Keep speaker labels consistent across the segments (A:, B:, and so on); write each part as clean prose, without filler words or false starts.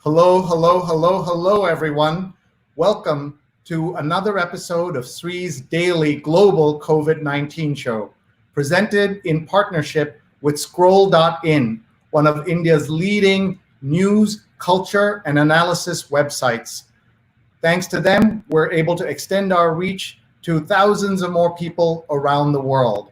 A: Hello, hello, hello, hello, everyone. Welcome to another episode of Sree's daily global COVID-19 show, presented in partnership with Scroll.in, one of India's leading news, culture, and analysis websites. Thanks to them, we're able to extend our reach to thousands of more people around the world.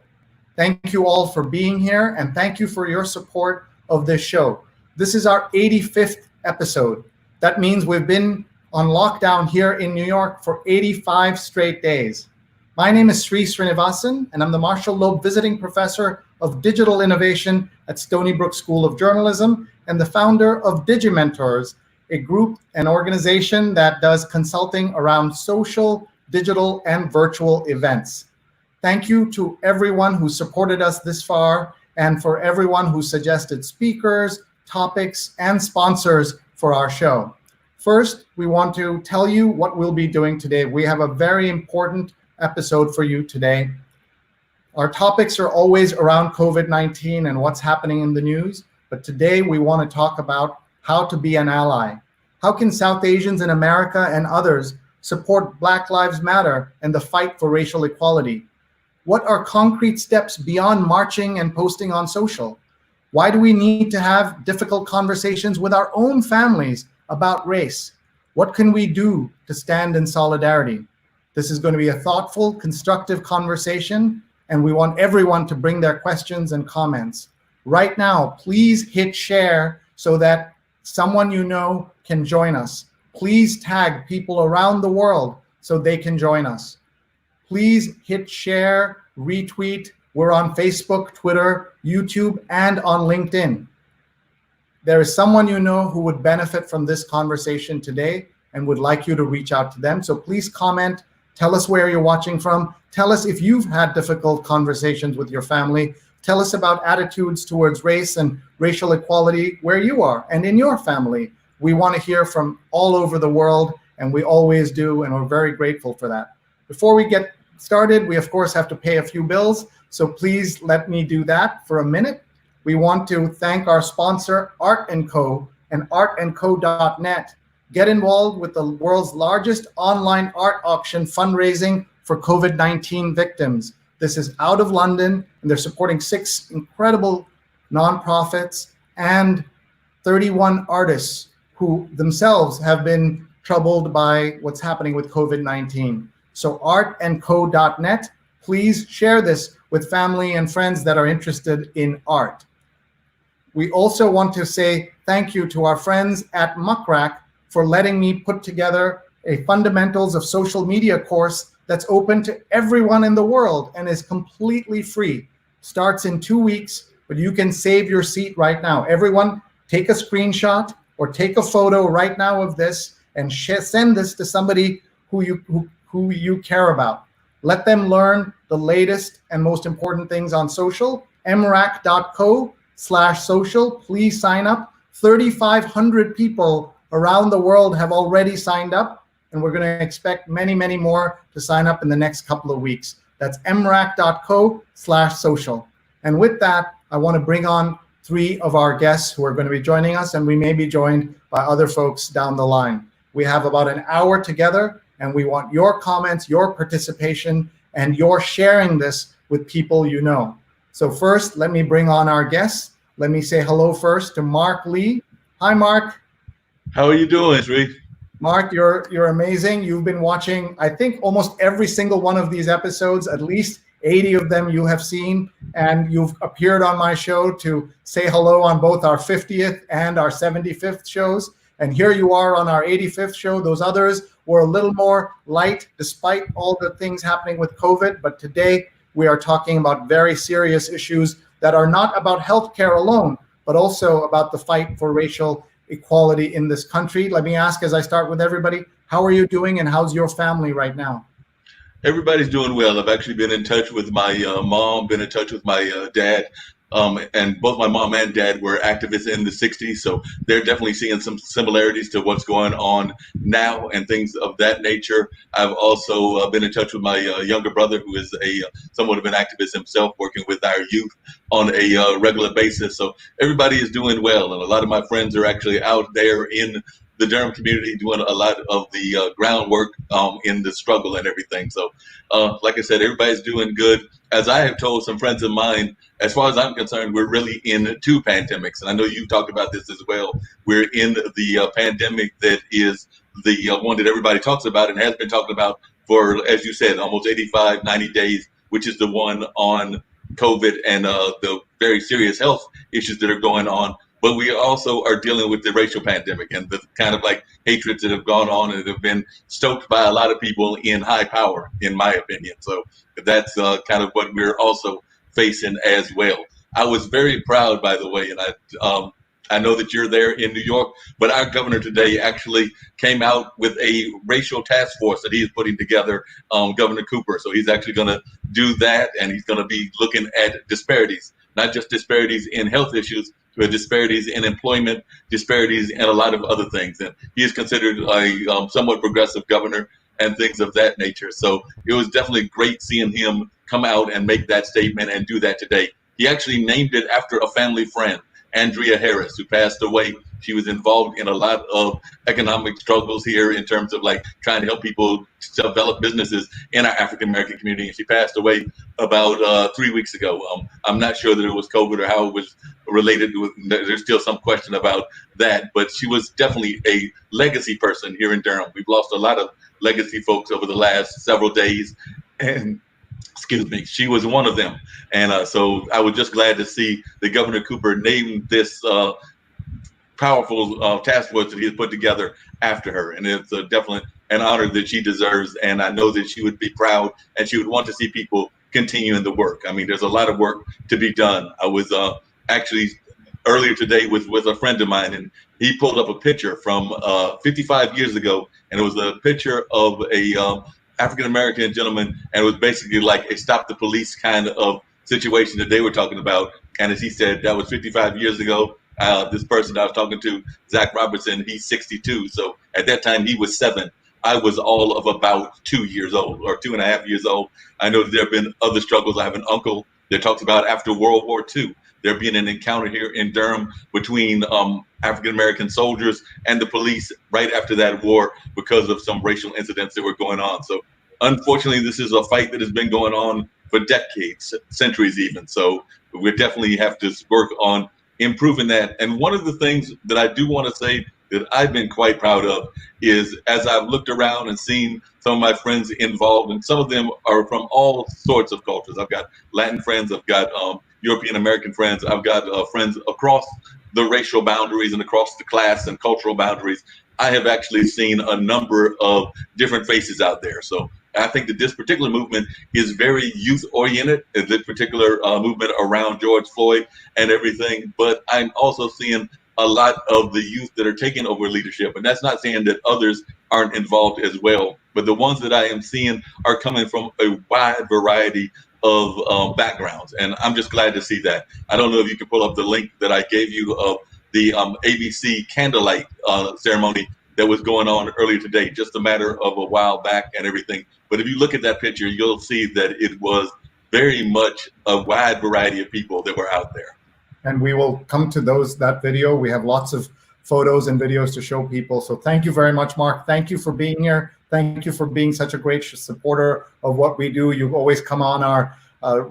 A: Thank you all for being here, and thank you for your support of this show. This is our 85th episode. That means we've been on lockdown here in New York for 85 straight days. My name is Sree Sreenivasan, and I'm the Marshall Loeb Visiting Professor of Digital Innovation at Stony Brook School of Journalism and the founder of Digimentors, a group, an organization that does consulting around social, digital, and virtual events. Thank you to everyone who supported us this far and for everyone who suggested speakers, topics, and sponsors for our show. First, we want to tell you what we'll be doing today. We have a very important episode for you today. Our topics are always around COVID-19 and what's happening in the news, but today we want to talk about how to be an ally. How can South Asians in America and others support Black Lives Matter and the fight for racial equality? What are concrete steps beyond marching and posting on social? Why do we need to have difficult conversations with our own families about race? What can we do to stand in solidarity? This is going to be a thoughtful, constructive conversation, and we want everyone to bring their questions and comments. Right now, please hit share so that someone you know can join us. Please tag people around the world so they can join us. Please hit share, retweet. We're on Facebook, Twitter, YouTube, and on LinkedIn. There is someone you know who would benefit from this conversation today and would like you to reach out to them. So please comment, tell us where you're watching from, tell us if you've had difficult conversations with your family, tell us about attitudes towards race and racial equality where you are and in your family. We want to hear from all over the world, and we always do, and we're very grateful for that. Before we get started, we of course have to pay a few bills. So please let me do that for a minute. We want to thank our sponsor, Art & Co. and artandco.net. Get involved with the world's largest online art auction fundraising for COVID-19 victims. This is out of London, and they're supporting 6 incredible nonprofits and 31 artists who themselves have been troubled by what's happening with COVID-19. So artandco.net, please share this with family and friends that are interested in art. We also want to say thank you to our friends at Muckrack for letting me put together a Fundamentals of Social Media course that's open to everyone in the world and is completely free. Starts in 2 weeks, but you can save your seat right now. Everyone, take a screenshot or take a photo right now of this and send this to somebody who you care about. Let them learn the latest and most important things on social. mrac.co/social. Please sign up. 3,500 people around the world have already signed up, and we're going to expect many, many more to sign up in the next couple of weeks. That's mrac.co/social. And with that, I want to bring on 3 of our guests who are going to be joining us, and we may be joined by other folks down the line. We have about an hour together, and we want your comments, your participation, and your sharing this with people you know. So first, let me bring on our guests. Let me say hello first to Marc Lee. Hi, Marc.
B: How are you doing, Sree?
A: Marc, you're amazing. You've been watching, I think, almost every single one of these episodes. At least 80 of them you have seen, and you've appeared on my show to say hello on both our 50th and our 75th shows. And here you are on our 85th show. Those others were a little more light despite all the things happening with COVID. But today we are talking about very serious issues that are not about healthcare alone, but also about the fight for racial equality in this country. Let me ask, as I start with everybody, how are you doing and how's your family right now?
B: Everybody's doing well. I've actually been in touch with my mom, been in touch with my dad. And both my mom and dad were activists in the 60s, so they're definitely seeing some similarities to what's going on now and things of that nature. I've also been in touch with my younger brother, who is somewhat of an activist himself, working with our youth on a regular basis. So everybody is doing well, and a lot of my friends are actually out there in the Durham community doing a lot of the groundwork in the struggle and everything. So, like I said, everybody's doing good. As I have told some friends of mine, as far as I'm concerned, we're really in two pandemics. And I know you've talked about this as well. We're in the pandemic that is the one that everybody talks about and has been talking about for, as you said, almost 85, 90 days, which is the one on COVID and the very serious health issues that are going on. But we also are dealing with the racial pandemic and the kind of like hatreds that have gone on and have been stoked by a lot of people in high power, in my opinion. So that's kind of what we're also facing as well. I was very proud, by the way, and I know that you're there in New York, but our governor today actually came out with a racial task force that he is putting together, Governor Cooper. So he's actually going to do that, and he's going to be looking at disparities, not just disparities in health issues, but disparities in employment, disparities, and a lot of other things. And he is considered a somewhat progressive governor and things of that nature. So it was definitely great seeing him come out and make that statement and do that today. He actually named it after a family friend, Andrea Harris, who passed away. She was involved in a lot of economic struggles here in terms of like trying to help people develop businesses in our African American community. And she passed away about 3 weeks ago. I'm not sure that it was COVID or how it was related to. There's still some question about that, but she was definitely a legacy person here in Durham. We've lost a lot of legacy folks over the last several days, and excuse me, she was one of them. And so I was just glad to see that Governor Cooper named this powerful task force that he has put together after her. And it's definitely an honor that she deserves. And I know that she would be proud and she would want to see people continuing the work. I mean, there's a lot of work to be done. I was actually earlier today with a friend of mine, and he pulled up a picture from 55 years ago. And it was a picture of a African-American gentleman, and it was basically like a stop the police kind of situation that they were talking about. And as he said, that was 55 years ago. This person I was talking to, Zach Robertson, he's 62. So at that time he was 7. I was all of about 2 years old or 2.5 years old. I know that there have been other struggles. I have an uncle that talks about after World War II, there being an encounter here in Durham between African-American soldiers and the police right after that war because of some racial incidents that were going on. So unfortunately, this is a fight that has been going on for decades, centuries even. So we definitely have to work on improving that. And one of the things that I do want to say that I've been quite proud of is as I've looked around and seen some of my friends involved, and some of them are from all sorts of cultures. I've got Latin friends, I've got European American friends, I've got friends across the racial boundaries and across the class and cultural boundaries. I have actually seen a number of different faces out there. So I think that this particular movement is very youth oriented, this particular movement around George Floyd and everything. But I'm also seeing a lot of the youth that are taking over leadership. And that's not saying that others aren't involved as well. But the ones that I am seeing are coming from a wide variety of backgrounds. And I'm just glad to see that. I don't know if you can pull up the link that I gave you of the ABC candlelight ceremony that was going on earlier today, just a matter of a while back and everything. But if you look at that picture, you'll see that it was very much a wide variety of people that were out there.
A: And we will come to that video. We have lots of photos and videos to show people. So thank you very much, Marc. Thank you for being here. Thank you for being such a great supporter of what we do. You've always come on our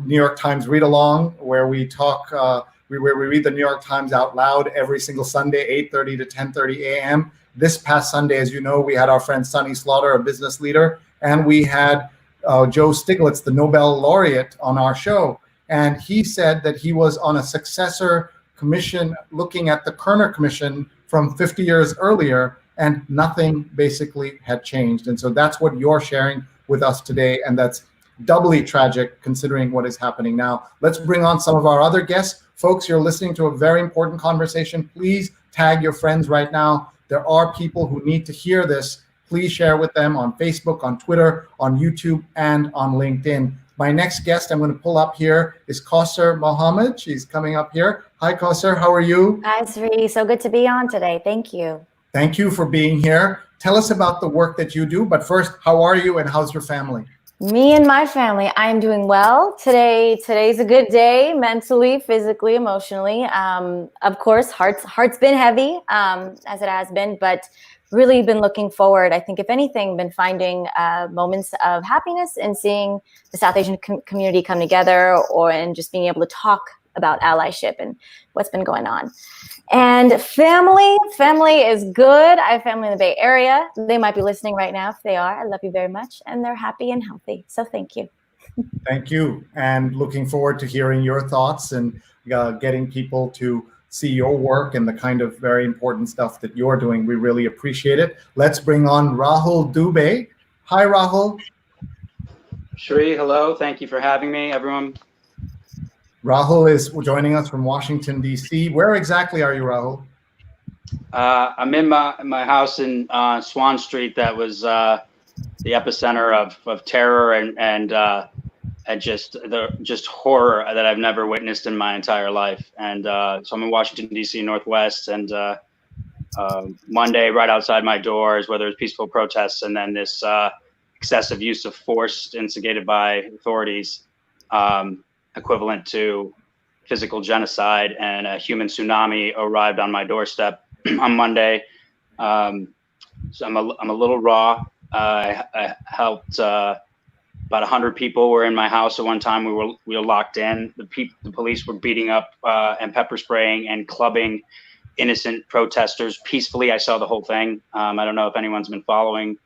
A: New York Times read along, where we talk, where we read the New York Times out loud every single Sunday, 8:30 to 10:30 a.m. This past Sunday, as you know, we had our friend Stony Slaughter, a business leader, and we had Joe Stiglitz, the Nobel laureate, on our show. And he said that he was on a successor commission looking at the Kerner Commission from 50 years earlier, and nothing basically had changed. And so that's what you're sharing with us today, and that's doubly tragic considering what is happening now. Let's bring on some of our other guests. Folks, you're listening to a very important conversation. Please tag your friends right now. There are people who need to hear this. Please share with them on Facebook, on Twitter, on YouTube, and on LinkedIn. My next guest I'm going to pull up here is Kausar Mohammed. She's coming up here. Hi, Kausar. How are you?
C: Hi, Sree. So good to be on today. Thank you.
A: Thank you for being here. Tell us about the work that you do. But first, how are you and how's your family?
C: Me and my family, I'm doing well. Today's a good day, mentally, physically, emotionally. Of course, heart's been heavy, as it has been, but really been looking forward. I think, if anything, been finding moments of happiness in seeing the South Asian community come together, and just being able to talk about allyship and what's been going on. And family is good. I have family in the Bay Area. They might be listening right now. If they are, I love you very much. And they're happy and healthy. So thank you.
A: Thank you. And looking forward to hearing your thoughts and getting people to see your work and the kind of very important stuff that you're doing. We really appreciate it. Let's bring on Rahul Dube. Hi, Rahul.
D: Sree, hello. Thank you for having me, everyone.
A: Rahul is joining us from Washington, D.C. Where exactly are you, Rahul?
D: I'm in my house in Swan Street. That was the epicenter of terror and just horror that I've never witnessed in my entire life. And so I'm in Washington, D.C. Northwest, and Monday, right outside my door, is where there's peaceful protests, and then this excessive use of force instigated by authorities, equivalent to physical genocide, and a human tsunami arrived on my doorstep on Monday. So I'm a little raw. I helped about 100 people were in my house at one time. We were locked in. The police were beating up and pepper spraying and clubbing innocent protesters peacefully. I saw the whole thing. I don't know if anyone's been following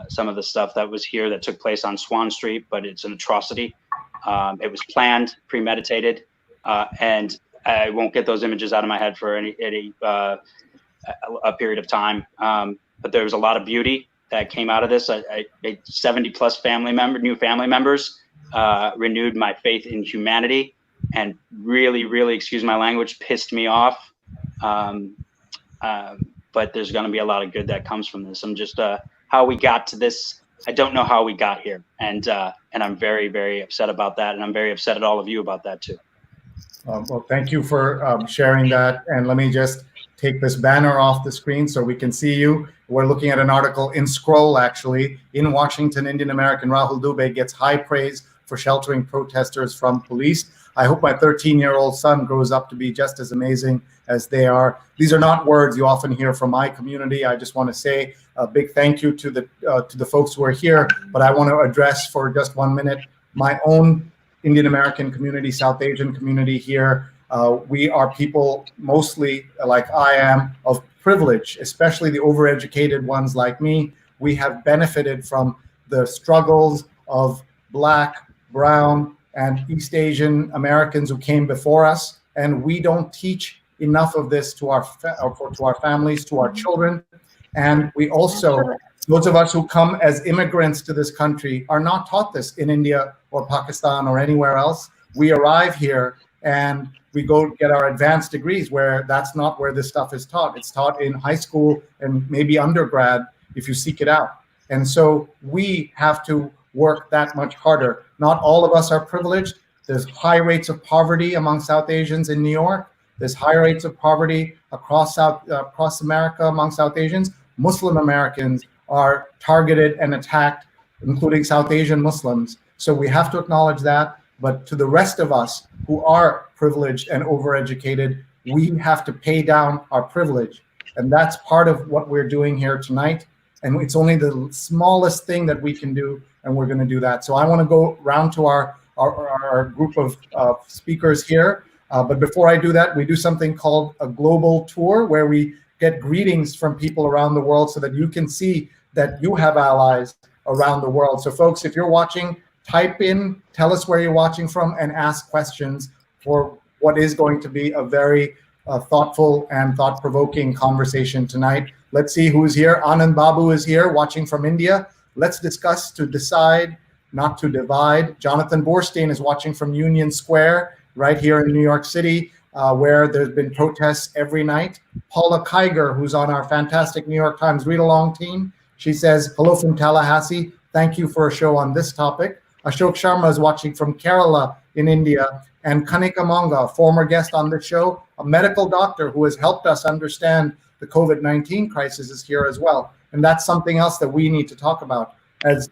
D: some of the stuff that was here that took place on Swan Street, but it's an atrocity. It was planned, premeditated, and I won't get those images out of my head for a period of time. But there was a lot of beauty that came out of this. 70 plus new family members renewed my faith in humanity, and really, really, excuse my language, pissed me off. But there's going to be a lot of good that comes from this. I'm just how we got to this. I don't know how we got here, and I'm very, very upset about that, and I'm very upset at all of you about that too.
A: Well, thank you for sharing that, and let me just take this banner off the screen so we can see you. We're looking at an article in Scroll, actually. In Washington, Indian American Rahul Dube gets high praise for sheltering protesters from police. I hope my 13-year-old son grows up to be just as amazing as they are. These are not words you often hear from my community. I just want to say a big thank you to the folks who are here, but I want to address for just 1 minute my own Indian American community, South Asian community here. We are people, mostly like I am, of privilege, especially the overeducated ones like me. We have benefited from the struggles of Black, brown, and East Asian Americans who came before us, and we don't teach enough of this to our families, to our children. And we also, those of us who come as immigrants to this country, are not taught this in India or Pakistan or anywhere else. We arrive here and we go get our advanced degrees, where that's not where this stuff is taught. It's taught in high school and maybe undergrad if you seek it out. And so we have to work that much harder. Not all of us are privileged. There's high rates of poverty among South Asians in New York. There's high rates of poverty across America among South Asians. Muslim Americans are targeted and attacked, including South Asian Muslims. So we have to acknowledge that. But to the rest of us who are privileged and overeducated, we have to pay down our privilege. And that's part of what we're doing here tonight. And it's only the smallest thing that we can do, and we're going to do that. So I want to go round to our group of speakers here. But before I do that, we do something called a global tour, where we get greetings from people around the world so that you can see that you have allies around the world. So folks, if you're watching, type in, tell us where you're watching from, and ask questions for what is going to be a very thoughtful and thought-provoking conversation tonight. Let's see who's here. Anand Babu is here, watching from India. Let's discuss to decide, not to divide. Jonathan Borstein is watching from Union Square, right here in New York City, where there's been protests every night. Paula Kiger, who's on our fantastic New York Times read-along team, she says, hello from Tallahassee. Thank you for a show on this topic. Ashok Sharma is watching from Kerala in India. And Kanika Monga, former guest on the show, a medical doctor who has helped us understand the COVID-19 crisis, is here as well. And that's something else that we need to talk about. as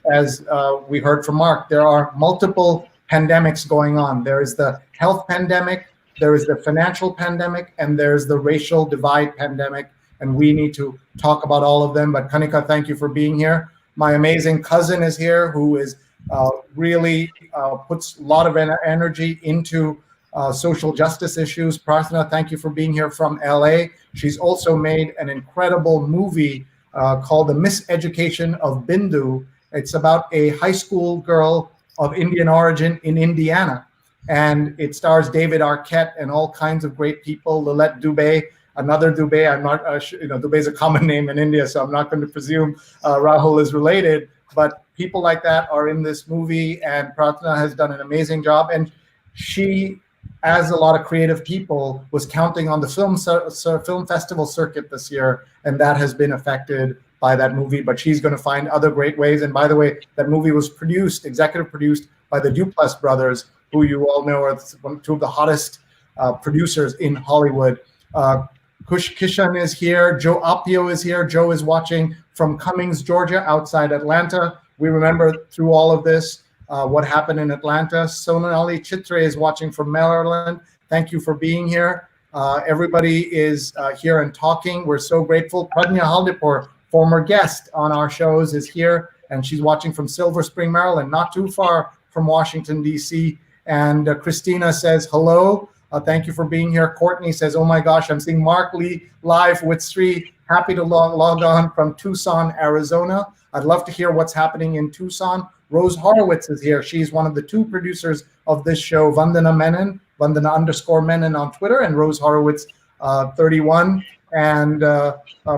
A: we heard from Marc, there are multiple pandemics going on. There is the health pandemic, there is the financial pandemic, and there's the racial divide pandemic. And we need to talk about all of them. But Kanika, thank you for being here. My amazing cousin is here, who is really puts a lot of energy into social justice issues. Prarthana, thank you for being here from LA. She's also made an incredible movie called The Miseducation of Bindu. It's about a high school girl of Indian origin in Indiana. And it stars David Arquette and all kinds of great people, Lilette Dubey, another Dubey. I'm not, Dubey is a common name in India, so I'm not going to presume Rahul is related. But people like that are in this movie, and Prarthana has done an amazing job. And she, as a lot of creative people, was counting on the film festival circuit this year, and that has been affected by that movie. But she's going to find other great ways. And by the way, that movie was executive produced by the Duplass brothers, who you all know are two of the hottest producers in Hollywood. Kishan is here. Joe Appio is here. Joe is watching from Cummings, Georgia, outside Atlanta. We remember through all of this what happened in Atlanta. Sonali Chitre is watching from Maryland. Thank you for being here. Everybody is here and talking. We're so grateful. Pradnya Haldipur, former guest on our shows, is here, and she's watching from Silver Spring, Maryland, not too far from Washington, D.C. And Christina says hello. Thank you for being here. Courtney says, oh my gosh, I'm seeing Marc Lee live with Sree. Happy to log on from Tucson, Arizona. I'd love to hear what's happening in Tucson. Rose Horowitz is here. She's one of the two producers of this show, Vandana Menon, Vandana_Menon on Twitter, and Rose Horowitz 31. And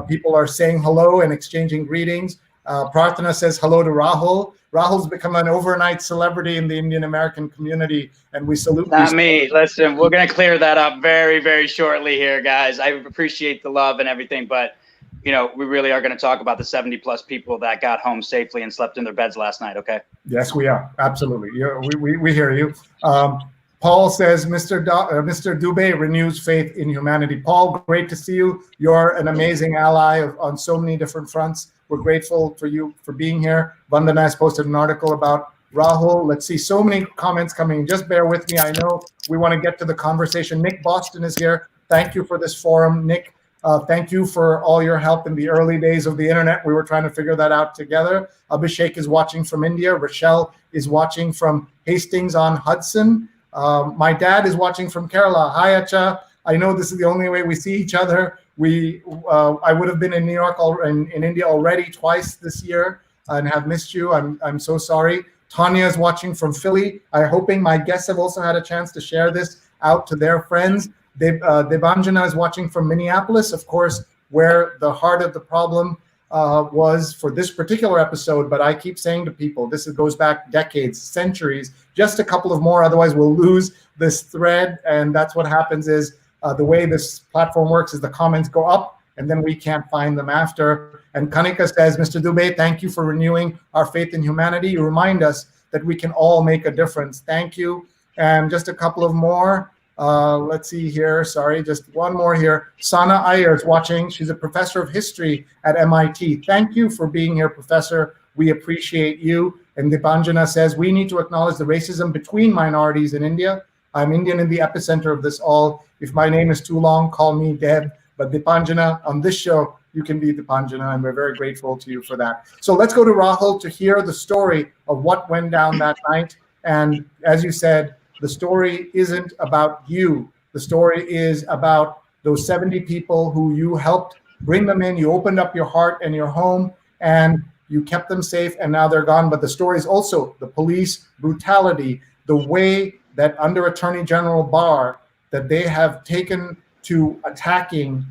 A: people are saying hello and exchanging greetings. Prarthana says hello to Rahul. Rahul's become an overnight celebrity in the Indian American community, and we salute you.
D: Not me. Listen, we're going to clear that up very, very shortly here, guys. I appreciate the love and everything, but we really are going to talk about the 70+ people that got home safely and slept in their beds last night, okay?
A: Yes, we are. Absolutely. We hear you. Paul says, Mr. Dube renews faith in humanity. Paul, great to see you. You're an amazing ally on so many different fronts. We're grateful for you for being here. Vandana has posted an article about Rahul. Let's see, so many comments coming. Just bear with me. I know we want to get to the conversation. Nick Boston is here. Thank you for this forum. Nick, thank you for all your help in the early days of the internet. We were trying to figure that out together. Abhishek is watching from India. Rochelle is watching from Hastings on Hudson. My dad is watching from Kerala. Hi, Acha. I know this is the only way we see each other. I would have been in New York in India already twice this year and have missed you. I'm so sorry. Tanya is watching from Philly. I'm hoping my guests have also had a chance to share this out to their friends. Debanjana is watching from Minneapolis, of course, where the heart of the problem was for this particular episode. But I keep saying to people, this goes back decades, centuries, just a couple of more, otherwise we'll lose this thread. And that's what happens is the way this platform works is the comments go up and then we can't find them after. And Kanika says, Mr. Dube, thank you for renewing our faith in humanity. You remind us that we can all make a difference. Thank you. And just a couple of more. Let's see here. Sorry, just one more here. Sana Iyer is watching. She's a professor of history at MIT. Thank you for being here, Professor. We appreciate you. And Dipanjana says, we need to acknowledge the racism between minorities in India. I'm Indian in the epicenter of this all. If my name is too long, call me Deb. But Dipanjana, on this show, you can be Dipanjana, and we're very grateful to you for that. So let's go to Rahul to hear the story of what went down that night. And as you said, the story isn't about you. The story is about those 70 people who you helped bring them in. You opened up your heart and your home, and you kept them safe, and now they're gone. But the story is also the police brutality, the way that under Attorney General Barr, that they have taken to attacking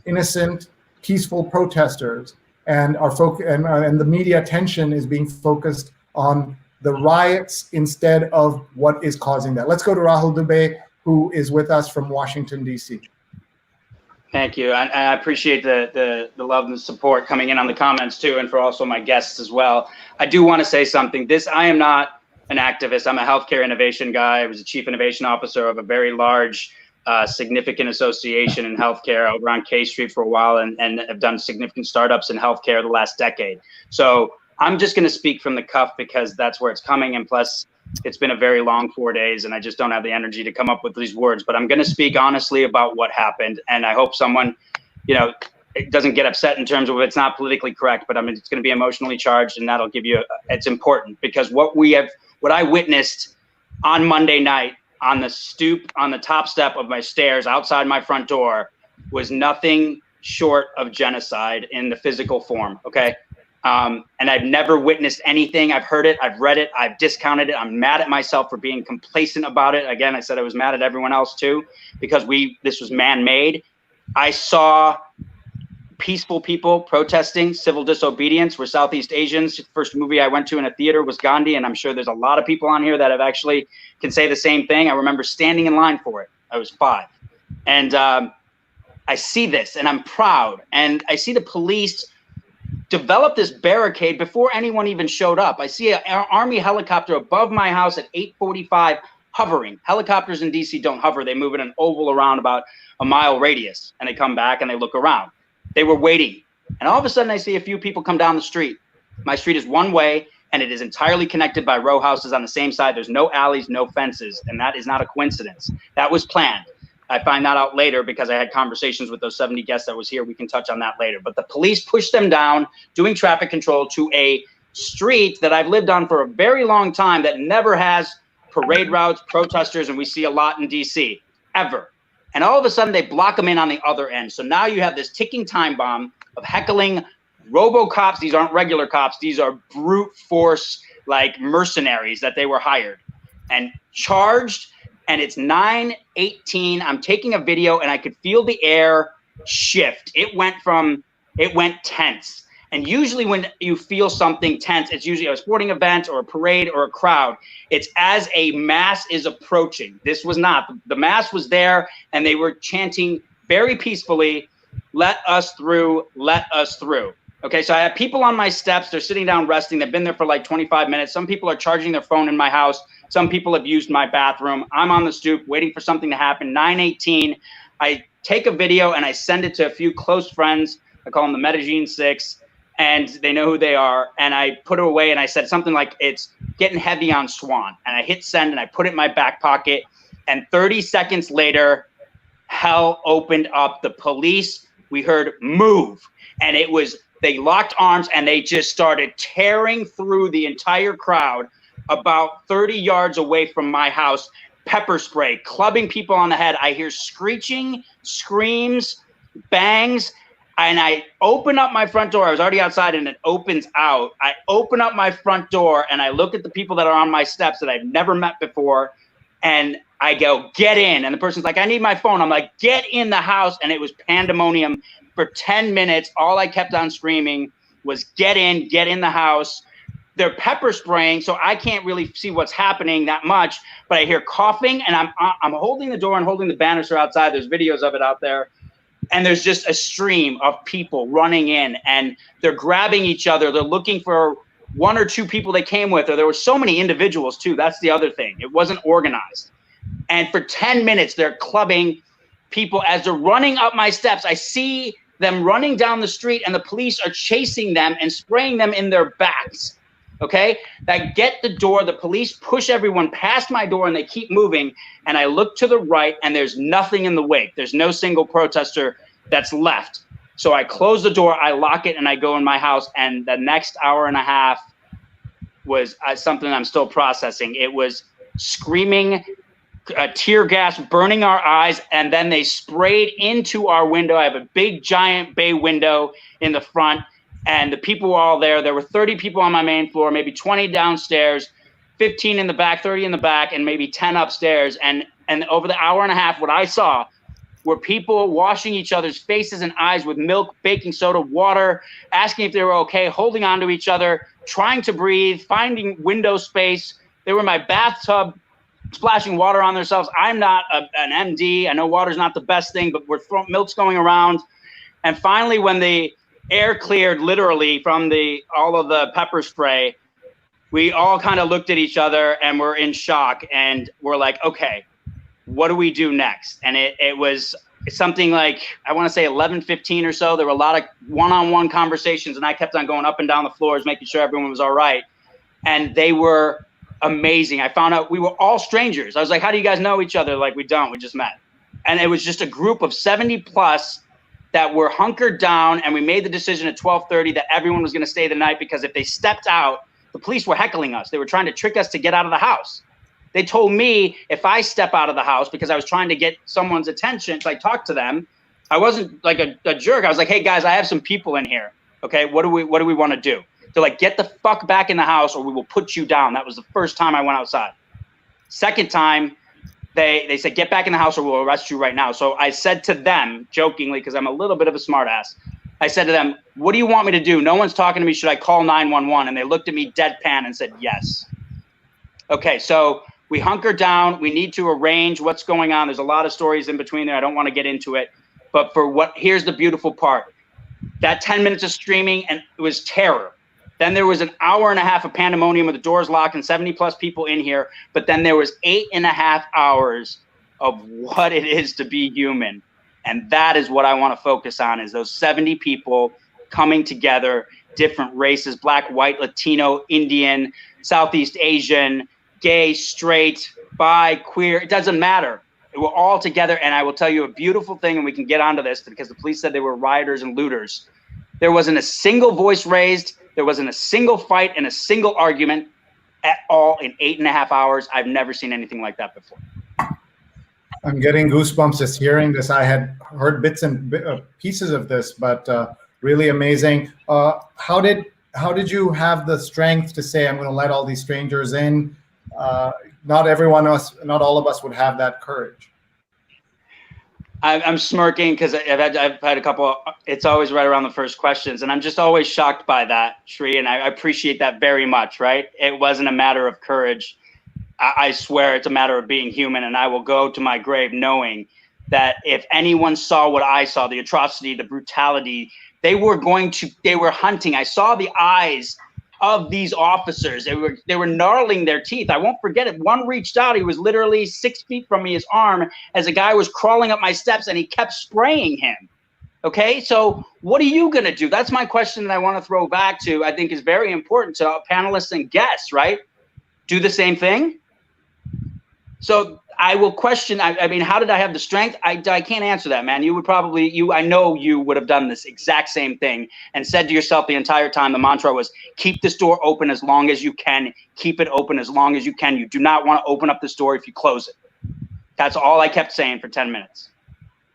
A: innocent, peaceful protesters, and and the media attention is being focused on the riots instead of what is causing that. Let's go to Rahul Dube, who is with us from Washington, D.C.
D: Thank you. I appreciate the love and the support coming in on the comments too, and for also my guests as well. I do want to say something. I am not an activist. I'm a healthcare innovation guy. I was a chief innovation officer of a very large, significant association in healthcare over on K Street for a while, and have done significant startups in healthcare the last decade. So I'm just going to speak from the cuff because that's where it's coming. And plus, it's been a very long 4 days and I just don't have the energy to come up with these words. But I'm going to speak honestly about what happened. And I hope someone, it doesn't get upset in terms of it's not politically correct, but it's going to be emotionally charged. And that'll give you, it's important because what I witnessed on Monday night on the stoop, on the top step of my stairs outside my front door was nothing short of genocide in the physical form. Okay. And I've never witnessed anything. I've heard it. I've read it. I've discounted it. I'm mad at myself for being complacent about it. Again, I said I was mad at everyone else too, because this was man-made. I saw peaceful people protesting civil disobedience. We're Southeast Asians. First movie I went to in a theater was Gandhi. And I'm sure there's a lot of people on here that have actually can say the same thing. I remember standing in line for it. I was 5. And, I see this and I'm proud. And I see the police develop this barricade before anyone even showed up. I see an Army helicopter above my house at 8:45 hovering. Helicopters in DC don't hover. They move in an oval around about a mile radius and they come back and they look around. They were waiting. And all of a sudden I see a few people come down the street. My street is one way and it is entirely connected by row houses on the same side. There's no alleys, no fences. And that is not a coincidence. That was planned. I find that out later because I had conversations with those 70 guests that was here. We can touch on that later. But the police pushed them down, doing traffic control to a street that I've lived on for a very long time that never has parade routes, protesters, and we see a lot in DC, ever. And all of a sudden, they block them in on the other end. So now you have this ticking time bomb of heckling robo-cops. These aren't regular cops. These are brute force, like mercenaries that they were hired and charged. And it's 9:18. I'm taking a video and I could feel the air shift. It went tense. And usually when you feel something tense, it's usually a sporting event or a parade or a crowd. It's as a mass is approaching. This was not. The mass was there and they were chanting very peacefully, "Let us through, let us through." Okay, so I have people on my steps. They're sitting down resting. They've been there for like 25 minutes. Some people are charging their phone in my house. Some people have used my bathroom. I'm on the stoop waiting for something to happen. 9:18. I take a video and I send it to a few close friends. I call them the Medellin 6, and they know who they are. And I put it away and I said something like, "It's getting heavy on Swan." And I hit send and I put it in my back pocket. And 30 seconds later, hell opened up. The police, we heard move. And they locked arms and they just started tearing through the entire crowd about 30 yards away from my house, pepper spray, clubbing people on the head. I hear screeching, screams, bangs, and I open up my front door. I was already outside and it opens out. I open up my front door and I look at the people that are on my steps that I've never met before, and I go, "Get in." And the person's like, "I need my phone." I'm like, "Get in the house." And it was pandemonium for 10 minutes. All I kept on screaming was, get in the house." They're pepper spraying, so I can't really see what's happening that much, but I hear coughing and I'm holding the door and holding the banister outside. There's videos of it out there. And there's just a stream of people running in and they're grabbing each other. They're looking for 1 or 2 people they came with, or there were so many individuals too. That's the other thing. It wasn't organized. And for 10 minutes, they're clubbing people as they're running up my steps. I see them running down the street and the police are chasing them and spraying them in their backs. Okay, that get the door. The police push everyone past my door and they keep moving. And I look to the right and there's nothing in the wake. There's no single protester that's left. So I close the door, I lock it, and I go in my house. And the next hour and a half was something I'm still processing. It was screaming, tear gas burning our eyes, and then they sprayed into our window. I have a big giant bay window in the front. And the people were all there. There were 30 people on my main floor, maybe 20 downstairs, 15 in the back, 30 in the back, and maybe 10 upstairs. And over the hour and a half, what I saw were people washing each other's faces and eyes with milk, baking soda, water, asking if they were okay, holding on to each other, trying to breathe, finding window space. They were in my bathtub, splashing water on themselves. I'm not an MD. I know water's not the best thing, but milk's going around. And finally, when the air cleared literally from all of the pepper spray, we all kind of looked at each other and we're in shock and we're like, okay, what do we do next? And it was something like, I want to say 11:15 or so. There were a lot of one-on-one conversations, and I kept on going up and down the floors, making sure everyone was all right. And they were amazing. I found out we were all strangers. I was like, how do you guys know each other? Like, we don't, we just met. And it was just a group of 70 plus that were hunkered down, and we made the decision at 12:30 that everyone was going to stay the night, because if they stepped out, the police were heckling us. They were trying to trick us to get out of the house. They told me if I step out of the house, because I was trying to get someone's attention, so I talked to them. I wasn't like a jerk. I was like, hey guys, I have some people in here. Okay, what do we want to do? They're like, get the fuck back in the house or we will put you down. That was the first time I went outside. Second time, they said, get back in the house or we'll arrest you right now. So I said to them, jokingly, because I'm a little bit of a smartass, I said to them, what do you want me to do? No one's talking to me. Should I call 911? And they looked at me deadpan and said, yes. Okay, so we hunker down. We need to arrange what's going on. There's a lot of stories in between there. I don't want to get into it. But here's the beautiful part. That 10 minutes of streaming, and it was terror. Then there was an hour and a half of pandemonium with the doors locked and 70 plus people in here. But then there was 8.5 hours of what it is to be human. And that is what I want to focus on, is those 70 people coming together, different races, Black, white, Latino, Indian, Southeast Asian, gay, straight, bi, queer, it doesn't matter. We're all together. And I will tell you a beautiful thing, and we can get onto this because the police said they were rioters and looters. There wasn't a single voice raised. There wasn't a single fight and a single argument at all in 8.5 hours. I've never seen anything like that before.
A: I'm getting goosebumps just hearing this. I had heard bits and pieces of this, but really amazing. How did you have the strength to say, I'm going to let all these strangers in? Not all of us would have that courage.
D: I'm smirking because I've had a couple. It's always right around the first questions, and I'm just always shocked by that, Sree, and I appreciate that very much. Right? It wasn't a matter of courage. I swear it's a matter of being human, and I will go to my grave knowing that if anyone saw what I saw, the atrocity, the brutality, they were hunting. I saw the eyes of these officers. They were gnarling their teeth. I won't forget it. One reached out. He was literally 6 feet from me, his arm, as a guy was crawling up my steps, and he kept spraying him. Okay, so what are you going to do? That's my question that I want to throw back to, I think is very important to panelists and guests, right? Do the same thing? So I will question, I mean, how did I have the strength? I can't answer that, man. You would probably, I know you would have done this exact same thing and said to yourself the entire time, the mantra was, keep this door open as long as you can. Keep it open as long as you can. You do not want to open up this door if you close it. That's all I kept saying for 10 minutes.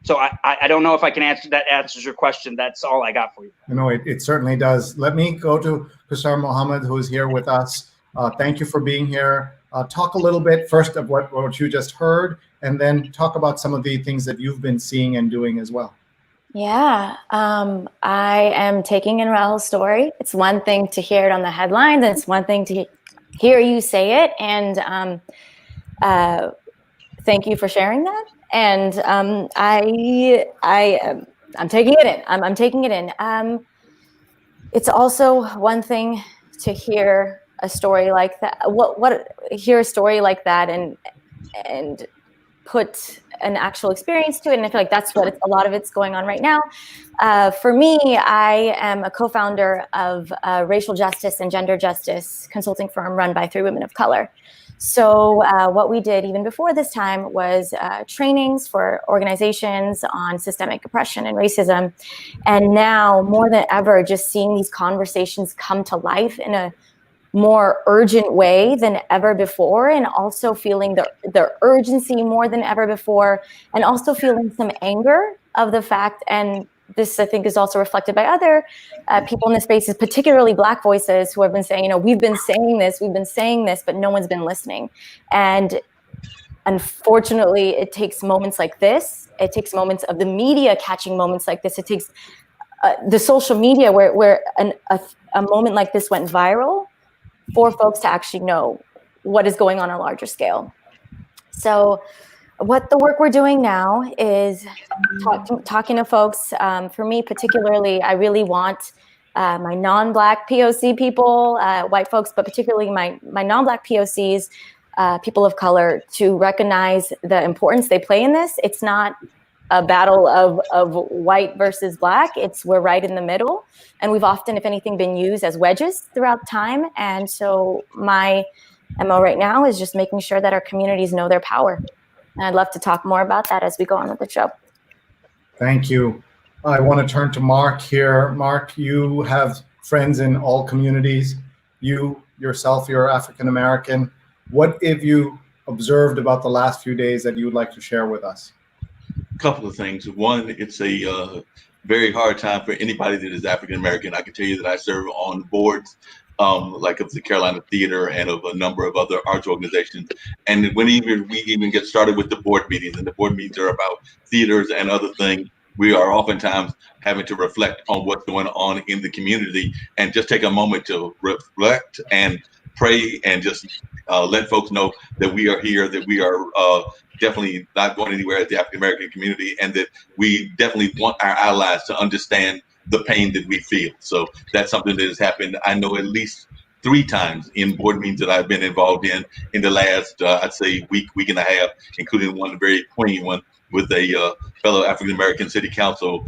D: So I don't know if I can answer that answers your question. That's all I got for you.
A: No, it certainly does. Let me go to Kausar Mohammed, who is here with us. Thank you for being here. Talk a little bit first of what you just heard, and then talk about some of the things that you've been seeing and doing as well.
C: Yeah, I am taking in Rahul's story. It's one thing to hear it on the headlines, and it's one thing to hear you say it. And thank you for sharing that. And I'm taking it in. I'm taking it in. It's also one thing to hear a story like that. Hear a story like that and put an actual experience to it. And I feel like that's what a lot of it's going on right now. For me, I am a co-founder of a racial justice and gender justice consulting firm run by 3 women of color. So what we did even before this time was trainings for organizations on systemic oppression and racism. And now more than ever, just seeing these conversations come to life in a more urgent way than ever before, and also feeling the urgency more than ever before, and also feeling some anger of the fact, and this I think is also reflected by other people in the spaces, particularly Black voices who have been saying, we've been saying this, but no one's been listening. And unfortunately, it takes moments like this. It takes moments of the media catching moments like this. It takes the social media where a moment like this went viral for folks to actually know what is going on a larger scale. So what the work we're doing now is talking to folks. For me particularly, I really want my non-Black POC people, white folks, but particularly my non-Black POCs, people of color, to recognize the importance they play in this. It's not a battle of white versus black. We're right in the middle. And we've often, if anything, been used as wedges throughout time. And so my MO right now is just making sure that our communities know their power. And I'd love to talk more about that as we go on with the show.
A: Thank you. I want to turn to Marc here. Marc, you have friends in all communities. You yourself, you're African American. What have you observed about the last few days that you would like to share with us?
B: A couple of things. One, it's a very hard time for anybody that is African American. I can tell you that I serve on boards like of the Carolina Theater and of a number of other arts organizations. And when we even get started with the board meetings, and the board meetings are about theaters and other things, we are oftentimes having to reflect on what's going on in the community and just take a moment to reflect and pray and just let folks know that we are here, that we are definitely not going anywhere at the African American community, and that we definitely want our allies to understand the pain that we feel. So that's something that has happened, I know, at least 3 times in board meetings that I've been involved in the last, I'd say, week and a half, including one very poignant one with a fellow African American city council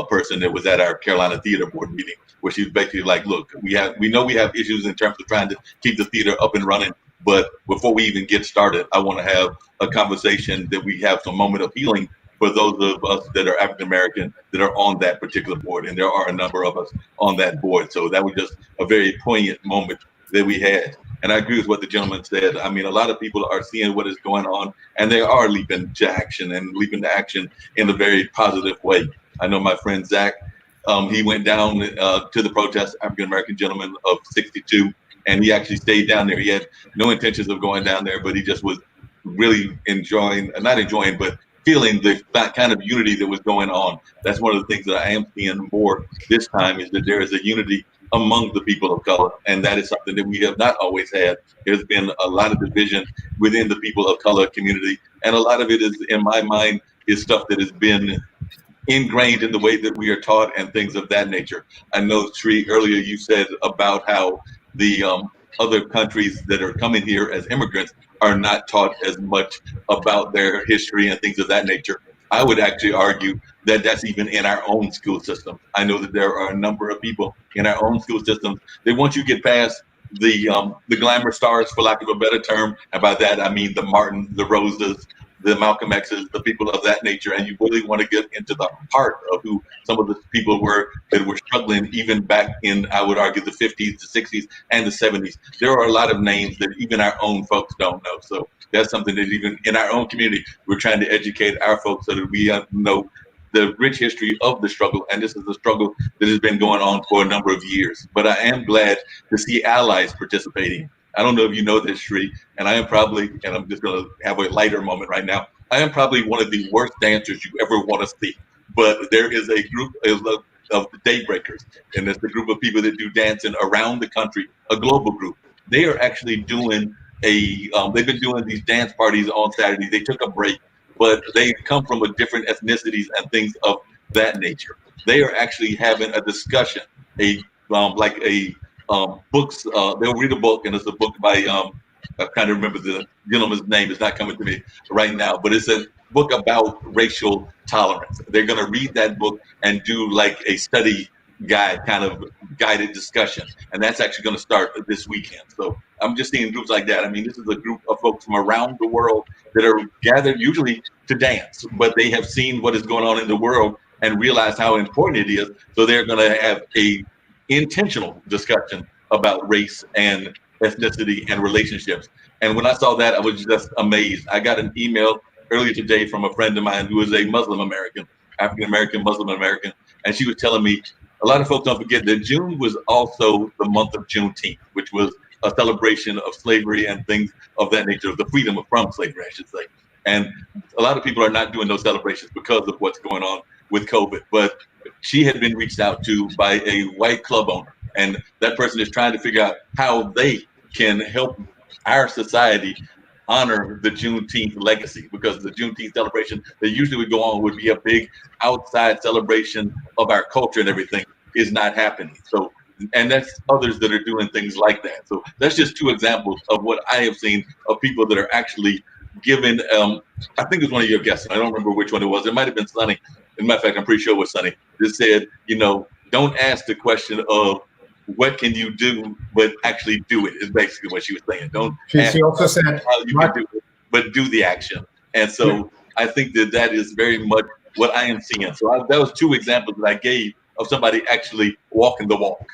B: person that was at our Carolina Theater board meeting, where she was basically like, look, we know we have issues in terms of trying to keep the theater up and running, but before we even get started, I want to have a conversation that we have some moment of healing for those of us that are African American that are on that particular board. And there are a number of us on that board. So that was just a very poignant moment that we had. And I agree with what the gentleman said. I mean, a lot of people are seeing what is going on, and they are leaping to action in a very positive way. I know my friend Zach, he went down to the protest, African American gentleman of 62, and he actually stayed down there. He had no intentions of going down there, but he just was really not enjoying, but feeling that kind of unity that was going on. That's one of the things that I am seeing more this time, is that there is a unity among the people of color. And that is something that we have not always had. There's been a lot of division within the people of color community. And a lot of it is, in my mind, is stuff that has been ingrained in the way that we are taught and things of that nature. I know, Sree, earlier you said about how the other countries that are coming here as immigrants are not taught as much about their history and things of that nature. I would actually argue that that's even in our own school system. I know that there are a number of people in our own school systems that once you get past the glamour stars, for lack of a better term, and by that I mean the Martin, the Roses, the Malcolm X's, the people of that nature, and you really want to get into the heart of who some of the people were that were struggling even back in, I would argue, the 50s, the 60s, and the 70s. There are a lot of names that even our own folks don't know. So that's something that even in our own community, we're trying to educate our folks so that we know the rich history of the struggle. And this is a struggle that has been going on for a number of years. But I am glad to see allies participating. I don't know if you know this, Sree, and I am probably, and I'm just going to have a lighter moment right now, I am probably one of the worst dancers you ever want to see. But there is a group of the Daybreakers, and it's a group of people that do dancing around the country, a global group. They are actually doing they've been doing these dance parties on Saturday. They took a break, but they come from a different ethnicities and things of that nature. They are actually having a discussion, books. They'll read a book, and it's a book by I kind of remember the gentleman's name. It's not coming to me right now, but it's a book about racial tolerance. They're going to read that book and do like a study guide, kind of guided discussion, and that's actually going to start this weekend. So I'm just seeing groups like that. I mean, this is a group of folks from around the world that are gathered usually to dance, but they have seen what is going on in the world and realize how important it is. So they're going to have a intentional discussion about race and ethnicity and relationships. And when I saw that, I was just amazed. I got an email earlier today from a friend of mine who is a Muslim American, African American, Muslim American, and she was telling me, a lot of folks don't forget that June was also the month of Juneteenth, which was a celebration of slavery and things of that nature, of the freedom from slavery, I should say. And a lot of people are not doing those celebrations because of what's going on with COVID. But she had been reached out to by a white club owner, and that person is trying to figure out how they can help our society honor the Juneteenth legacy, because the Juneteenth celebration that usually would go on would be a big outside celebration of our culture and everything, is not happening. So, and that's others that are doing things like that. So that's just 2 examples of what I have seen of people that are actually given, I think it was one of your guests, I don't remember which one it was. It might have been Stony. As a matter of fact, I'm pretty sure it was Stony. Just said, don't ask the question of what can you do, but actually do it, is basically what she was saying. Don't ask
A: she also said
B: how you can do it, but do the action. And so I think that is very much what I am seeing. So that was 2 examples that I gave of somebody actually walking the walk.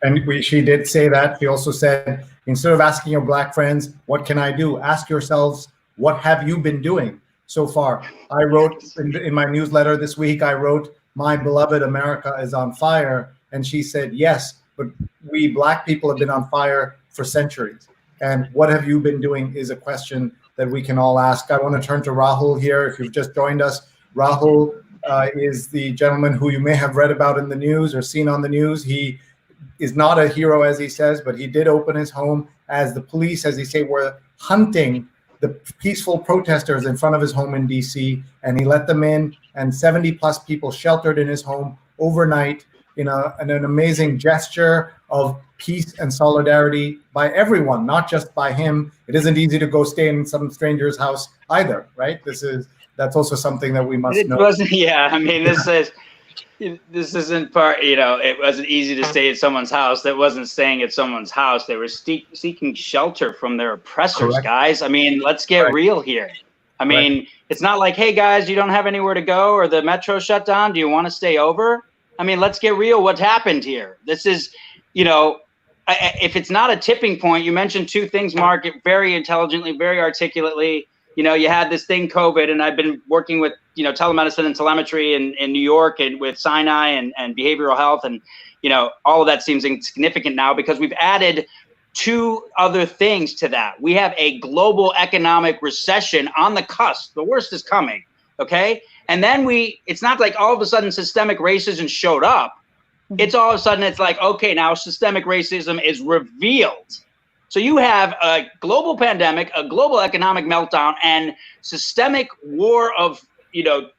A: And she did say that. She also said, instead of asking your Black friends, what can I do? Ask yourselves, what have you been doing so far? I wrote in my newsletter this week, I wrote, my beloved America is on fire. And she said, yes, but we Black people have been on fire for centuries. And what have you been doing is a question that we can all ask. I want to turn to Rahul here. If you've just joined us, Rahul is the gentleman who you may have read about in the news or seen on the news. He is not a hero, as he says, but he did open his home as the police, as he say, were hunting the peaceful protesters in front of his home in DC, and he let them in, and 70 plus people sheltered in his home overnight in an amazing gesture of peace and solidarity by everyone, not just by him. It isn't easy to go stay in some stranger's house either, right? That's also something that we must know.
D: This isn't part, it wasn't easy to stay at someone's house. That wasn't staying at someone's house. They were seeking shelter from their oppressors,
A: Correct.
D: guys. I mean, let's get real here. I mean, It's not like, hey, guys, you don't have anywhere to go or the metro shut down. Do you want to stay over? I mean, let's get real. What happened here? This is, if it's not a tipping point, you mentioned 2 things, Mark, very intelligently, very articulately. You had this thing, COVID, and I've been working with, telemedicine and telemetry in New York and with Sinai and behavioral health. And, all of that seems insignificant now because we've added 2 other things to that. We have a global economic recession on the cusp. The worst is coming. Okay. And then it's not like all of a sudden systemic racism showed up. It's all of a sudden, it's like, okay, now systemic racism is revealed. So you have a global pandemic, a global economic meltdown, and systemic war of,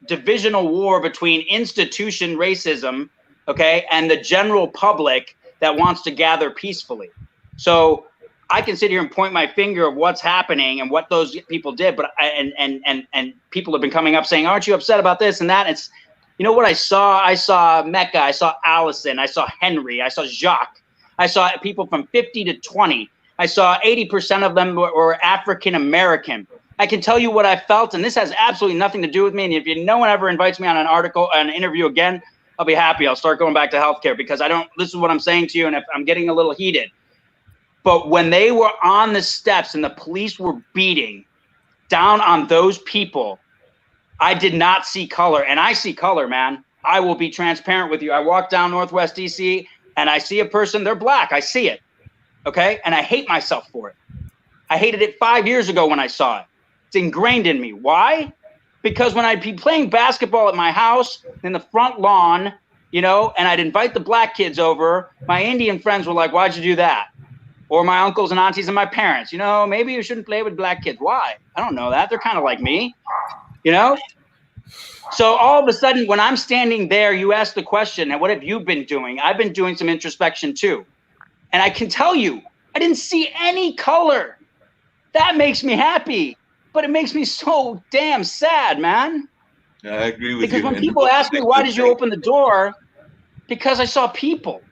D: divisional war between institution racism, okay, and the general public that wants to gather peacefully. So I can sit here and point my finger of what's happening and what those people did, but and people have been coming up saying, aren't you upset about this and that? It's, what I saw? I saw Mecca, I saw Allison, I saw Henry, I saw Jacques, I saw people from 50 to 20. I saw 80% of them were African American. I can tell you what I felt, and this has absolutely nothing to do with me. And if no one ever invites me on an interview again, I'll be happy. I'll start going back to healthcare because this is what I'm saying to you, and if I'm getting a little heated. But when they were on the steps and the police were beating down on those people, I did not see color, and I see color, man. I will be transparent with you. I walk down Northwest DC, and I see a person, they're Black. I see it. Okay. And I hate myself for it. I hated it 5 years ago when I saw it. It's ingrained in me. Why? Because when I'd be playing basketball at my house in the front lawn, and I'd invite the Black kids over, my Indian friends were like, why'd you do that? Or my uncles and aunties and my parents, maybe you shouldn't play with Black kids. Why? I don't know that. They're kind of like me, So all of a sudden, when I'm standing there, you ask the question, and what have you been doing? I've been doing some introspection too. And I can tell you, I didn't see any color. That makes me happy, but it makes me so damn sad, man.
B: Yeah, I agree with you.
D: Because when people ask me, why did you open the door? Because I saw people.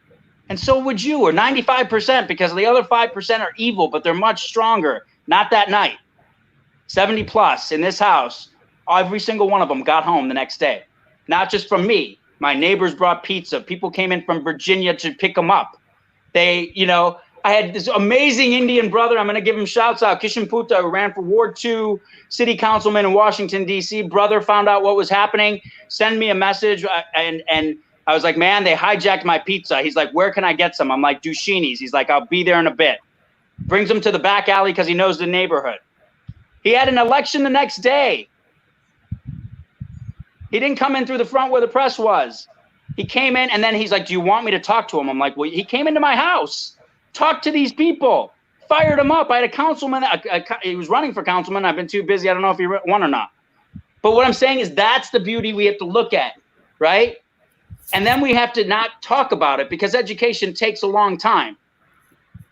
D: And so would you, or 95%, because the other 5% are evil, but they're much stronger. Not that night. 70 plus in this house, every single one of them got home the next day. Not just from me. My neighbors brought pizza. People came in from Virginia to pick them up. They, I had this amazing Indian brother. I'm going to give him shouts out. Kishan Putta, who ran for Ward 2 city councilman in Washington, D.C. Brother found out what was happening. Send me a message. And I was like, man, they hijacked my pizza. He's like, where can I get some? I'm like, Dushini's. He's like, I'll be there in a bit. Brings him to the back alley because he knows the neighborhood. He had an election the next day. He didn't come in through the front where the press was. He came in and then he's like, do you want me to talk to him? I'm like, well, he came into my house, talked to these people, fired him up. I had a councilman. He was running for councilman. I've been too busy. I don't know if he won or not. But what I'm saying is that's the beauty we have to look at, right? And then we have to not talk about it because education takes a long time.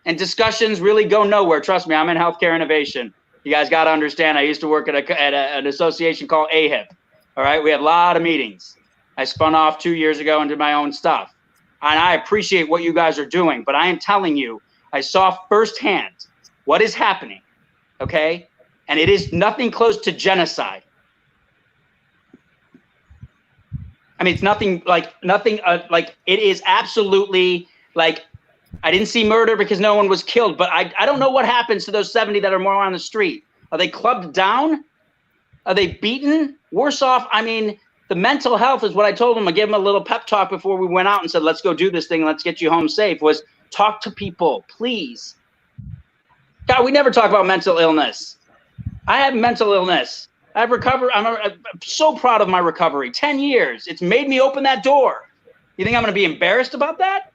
D: And discussions really go nowhere. Trust me, I'm in healthcare innovation. You guys got to understand, I used to work at an association called AHIP. All right. We had a lot of meetings. I spun off 2 years ago and did my own stuff. And I appreciate what you guys are doing. But I am telling you, I saw firsthand what is happening. Okay. And it is nothing close to genocide. I mean, it's nothing like it is absolutely like, I didn't see murder because no one was killed, but I don't know what happens to those 70 that are more on the street. Are they clubbed down? Are they beaten? Worse off, I mean, the mental health is what I told them. I gave them a little pep talk before we went out and said, let's go do this thing. Let's get you home safe, was talk to people, please. God, we never talk about mental illness. I have mental illness. I've recovered. I'm so proud of my recovery. 10 years. It's made me open that door. You think I'm going to be embarrassed about that?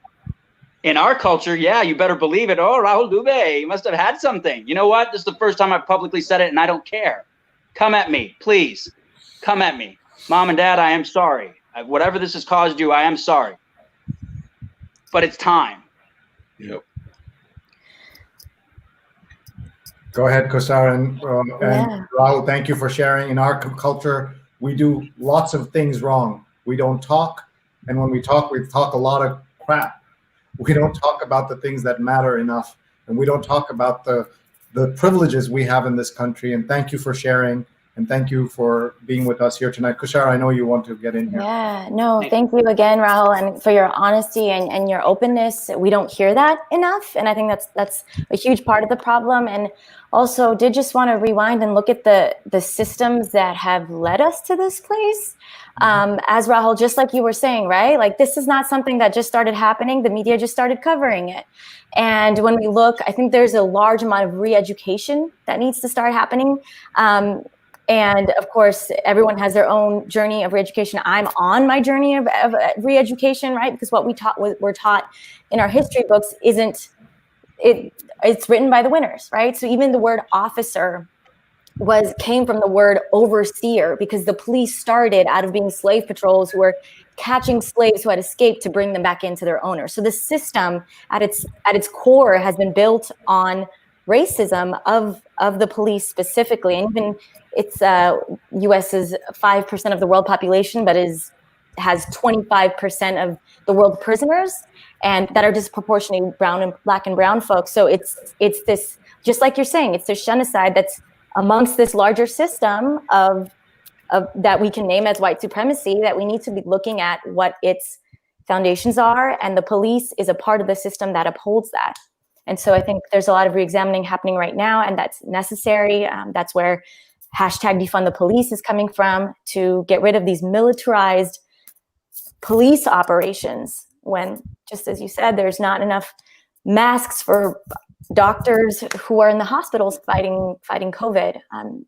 D: In our culture, yeah, you better believe it. Oh, Rahul Dube, you must have had something. You know what? This is the first time I've publicly said it, and I don't care. Come at me, please. Come at me. Mom and Dad, I am sorry. Whatever this has caused you, I am sorry. But it's time.
B: Yep.
A: Go ahead, Kausar, and Rahul, thank you for sharing. In our culture, we do lots of things wrong. We don't talk, and when we talk a lot of crap. We don't talk about the things that matter enough, and we don't talk about the privileges we have in this country. And thank you for sharing, and thank you for being with us here tonight. Kausar, I know you want to get in here.
C: Yeah, no, thank you again, Rahul, and for your honesty and your openness. We don't hear that enough, and I think that's a huge part of the problem. And also did just want to rewind and look at the systems that have led us to this place. As Rahul, just like you were saying, right? Like, this is not something that just started happening. The media just started covering it. And when we look, I think there's a large amount of re-education that needs to start happening. And of course, everyone has their own journey of re-education. I'm on my journey of re-education, right? Because what we're taught in our history books it's written by the winners, right? So even the word officer came from the word overseer, because the police started out of being slave patrols who were catching slaves who had escaped to bring them back into their owners. So the system at its core has been built on racism of the police specifically. And even it's US is 5% of the world population, but has 25% of the world prisoners, and that are disproportionately black and brown folks. So it's this, just like you're saying, it's this genocide that's amongst this larger system of that we can name as white supremacy, that we need to be looking at what its foundations are, and the police is a part of the system that upholds that. And so I think there's a lot of reexamining happening right now, and that's necessary. That's where hashtag defund the police is coming from, to get rid of these militarized police operations, when, just as you said, there's not enough masks for doctors who are in the hospitals fighting COVID.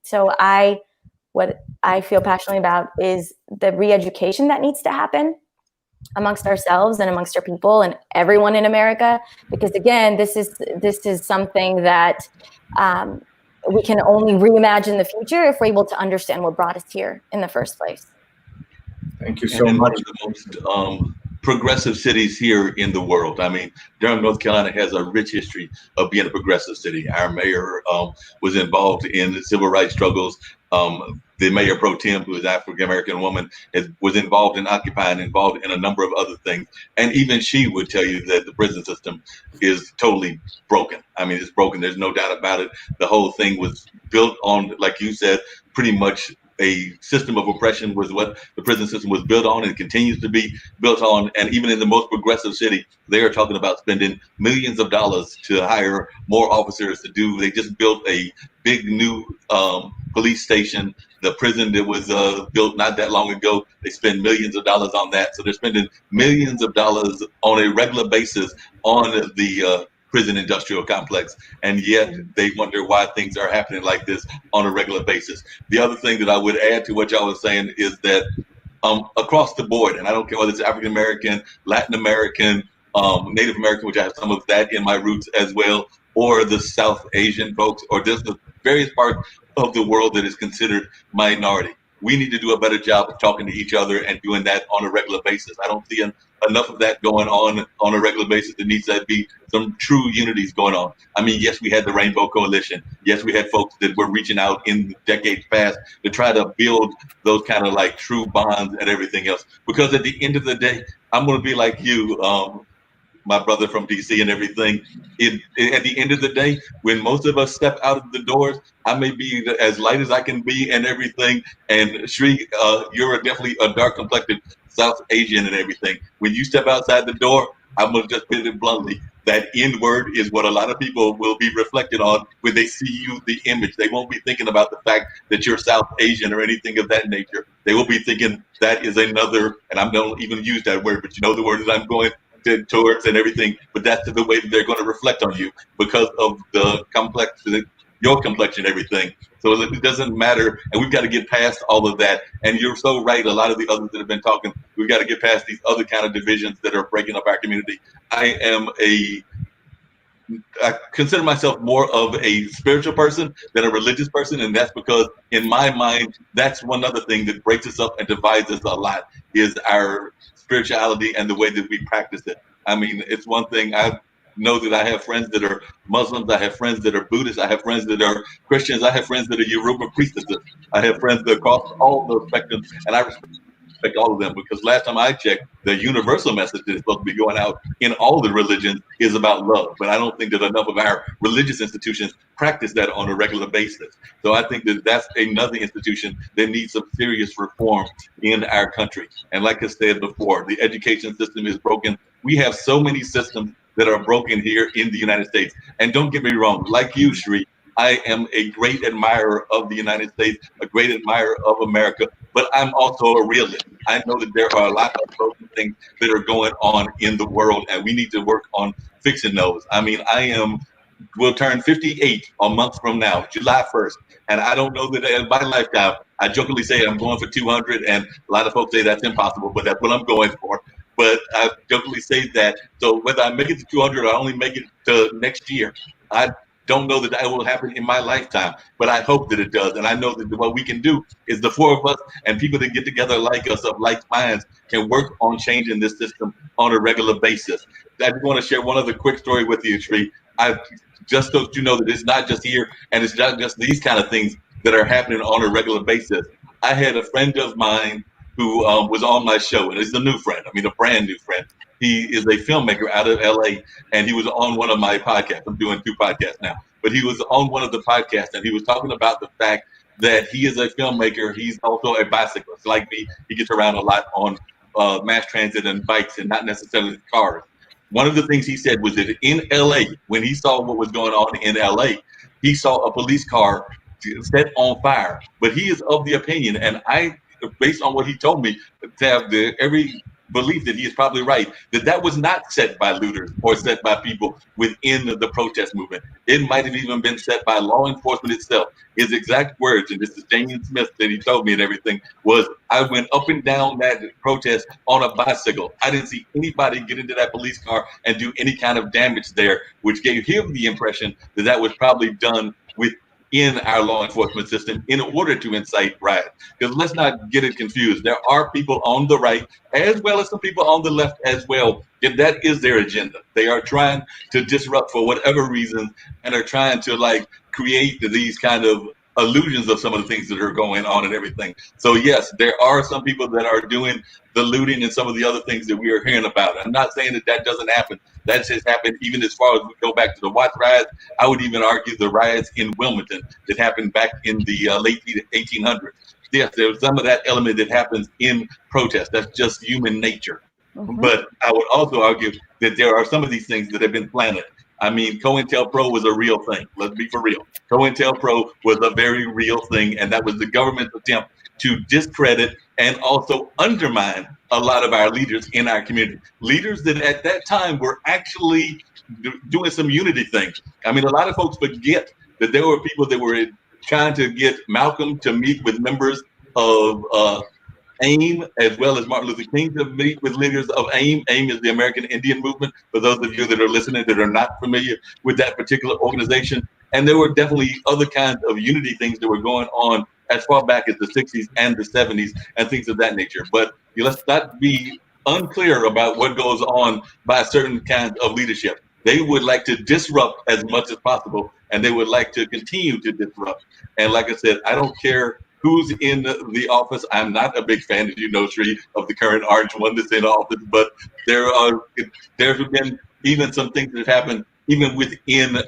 C: So what I feel passionately about is the re-education that needs to happen amongst ourselves and amongst our people and everyone in America, because again, this is something that we can only reimagine the future if we're able to understand what brought us here in the first place.
A: Thank you so much.
B: One of the most progressive cities here in the world. I mean, Durham, North Carolina has a rich history of being a progressive city. Our mayor was involved in the civil rights struggles. The mayor pro tem, who is an African-American woman, was involved in Occupy, involved in a number of other things. And even she would tell you that the prison system is totally broken. I mean, it's broken. There's no doubt about it. The whole thing was built on, like you said, pretty much a system of oppression was what the prison system was built on and continues to be built on. And even in the most progressive city, they are talking about spending millions of dollars to hire more officers to do. They just built a big new police station. The prison that was built not that long ago, they spend millions of dollars on that. So they're spending millions of dollars on a regular basis on the prison industrial complex, and yet they wonder why things are happening like this on a regular basis. The other thing that I would add to what y'all was saying is that across the board, and I don't care whether it's African American, Latin American, Native American, which I have some of that in my roots as well, or the South Asian folks, or just the various parts of the world that is considered minority. we need to do a better job of talking to each other and doing that on a regular basis. I don't see enough of that going on a regular basis. There needs to be some true unities going on. I mean, yes, we had the Rainbow Coalition. Yes, we had folks that were reaching out in decades past to try to build those kind of like true bonds and everything else. Because at the end of the day, I'm going to be like you, my brother from DC and everything. At the end of the day, when most of us step out of the doors, I may be as light as I can be and everything. And Sree, you're definitely a dark complected South Asian and everything. When you step outside the door, I'm going to just put it bluntly. That N word is what a lot of people will be reflected on when they see you, the image. They won't be thinking about the fact that you're South Asian or anything of that nature. They will be thinking that is another, and I don't even use that word, but you know the word that I'm going towards and everything, but that's the way that they're going to reflect on you because of the your complexion, everything. So it doesn't matter, and we've got to get past all of that. And you're so right. A lot of the others that have been talking, we've got to get past these other kind of divisions that are breaking up our community. I consider myself more of a spiritual person than a religious person, and that's because in my mind, that's one other thing that breaks us up and divides us a lot is our spirituality and the way that we practice it. I mean, it's one thing. I know that I have friends that are Muslims, I have friends that are Buddhists, I have friends that are Christians, I have friends that are Yoruba priestesses, I have friends that cross all those spectrums, and I respect all of them because last time I checked, the universal message that is supposed to be going out in all the religions is about love. But I don't think that enough of our religious institutions practice that on a regular basis. So I think that that's another institution that needs some serious reform in our country. And like I said before, the education system is broken. We have so many systems that are broken here in the United States. And don't get me wrong, like you, Sree, I am a great admirer of the United States, a great admirer of America, but I'm also a realist. I know that there are a lot of broken things that are going on in the world, and we need to work on fixing those. I mean, will turn 58 a month from now, July 1st, and I don't know that in my lifetime, I jokingly say I'm going for 200, and a lot of folks say that's impossible, but that's what I'm going for. But I jokingly say that. So whether I make it to 200 or I only make it to next year, I don't know that that will happen in my lifetime, but I hope that it does. And I know that what we can do is the four of us and people that get together like us of like minds can work on changing this system on a regular basis. I just want to share one other quick story with you, Sree. I just so you know that it's not just here and it's not just these kind of things that are happening on a regular basis. I had a friend of mine who was on my show, and he's a new friend. I mean, a brand new friend. He is a filmmaker out of LA, and he was on one of my podcasts. I'm doing 2 podcasts now, but he was on one of the podcasts, and he was talking about the fact that he is a filmmaker. He's also a bicyclist, like me. He gets around a lot on mass transit and bikes, and not necessarily cars. One of the things he said was that in LA, when he saw what was going on in LA, he saw a police car set on fire. But he is of the opinion, and based on what he told me, to have every belief that he is probably right, that was not set by looters or set by people within the protest movement. It might have even been set by law enforcement itself. His exact words, and this is Damian Smith that he told me and everything, was, I went up and down that protest on a bicycle. I didn't see anybody get into that police car and do any kind of damage there, which gave him the impression that that was probably done within our law enforcement system in order to incite riot. Because let's not get it confused. There are people on the right as well as some people on the left as well. If that is their agenda, they are trying to disrupt for whatever reason and are trying to create these kind of illusions of some of the things that are going on and everything. So yes, there are some people that are doing the looting and some of the other things that we are hearing about. I'm not saying that that doesn't happen. That just happened even as far as we go back to the Watts riots. I would even argue the riots in Wilmington that happened back in the late 1800s. Yes, there's some of that element that happens in protest. That's just human nature. Mm-hmm. But I would also argue that there are some of these things that have been planted. I mean, COINTELPRO was a real thing. Let's be for real. COINTELPRO was a very real thing, and that was the government's attempt to discredit and also undermine a lot of our leaders in our community. Leaders that at that time were actually doing some unity things. I mean, a lot of folks forget that there were people that were trying to get Malcolm to meet with members of AIM, as well as Martin Luther King, to meet with leaders of AIM. AIM is the American Indian Movement, for those of you that are listening that are not familiar with that particular organization. And there were definitely other kinds of unity things that were going on as far back as the 60s and the 70s and things of that nature. But let's not be unclear about what goes on by certain kinds of leadership. They would like to disrupt as much as possible, and they would like to continue to disrupt. And like I said, I don't care who's in the office. I'm not a big fan, as you know, Sree, of the current orange one that's in office, but there have been even some things that have happened even within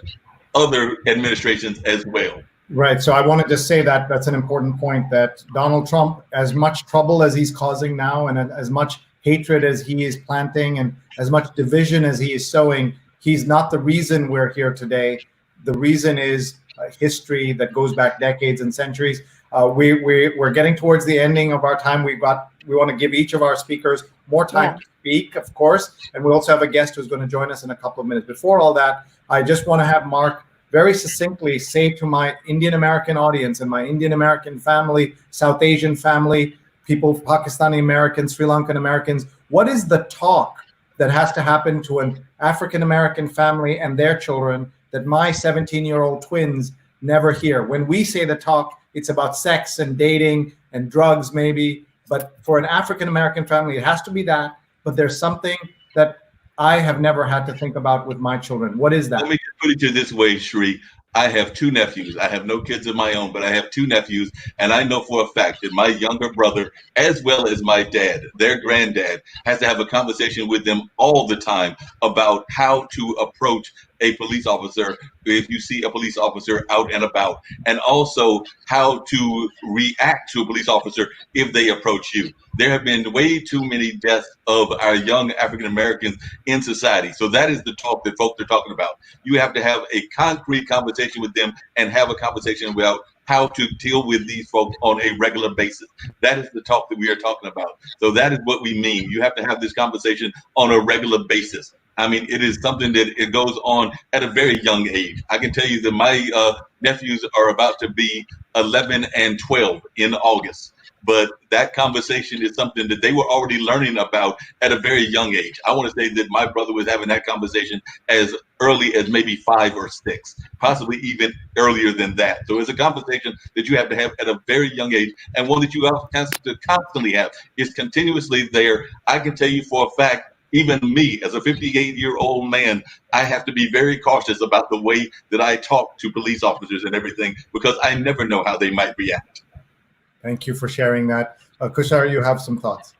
B: other administrations as well.
A: Right. So I want to just say that that's an important point, that Donald Trump, as much trouble as he's causing now and as much hatred as he is planting and as much division as he is sowing, he's not the reason we're here today. The reason is history that goes back decades and centuries. We're getting towards the ending of our time. We want to give each of our speakers more time to speak, of course, and we also have a guest who's going to join us in a couple of minutes. Before all that, I just want to have Marc very succinctly say to my Indian American audience and my Indian American family, South Asian family, people, Pakistani Americans, Sri Lankan Americans, what is the talk that has to happen to an African American family and their children that my 17-year-old twins never hear? When we say the talk, it's about sex and dating and drugs maybe, but for an African American family, it has to be that. But there's something that I have never had to think about with my children. What is that?
B: Let me just put it to you this way, Sree. I have two nephews. I have no kids of my own, but I have two nephews, and I know for a fact that my younger brother, as well as my dad, their granddad, has to have a conversation with them all the time about how to approach a police officer if you see a police officer out and about, and also how to react to a police officer if they approach you. There have been way too many deaths of our young African Americans in society. So that is the talk that folks are talking about. You have to have a concrete conversation with them and have a conversation about how to deal with these folks on a regular basis. That is the talk that we are talking about. So that is what we mean. You have to have this conversation on a regular basis. I mean, it is something that it goes on at a very young age. I can tell you that my nephews are about to be 11 and 12 in August. But that conversation is something that they were already learning about at a very young age. I want to say that my brother was having that conversation as early as maybe 5 or 6, possibly even earlier than that. So it's a conversation that you have to have at a very young age, and one that you have to constantly have. It's continuously there. I can tell you for a fact, even me, as a 58-year-old man, I have to be very cautious about the way that I talk to police officers and everything, because I never know how they might react.
A: Thank you for sharing that. Kausar, you have some thoughts.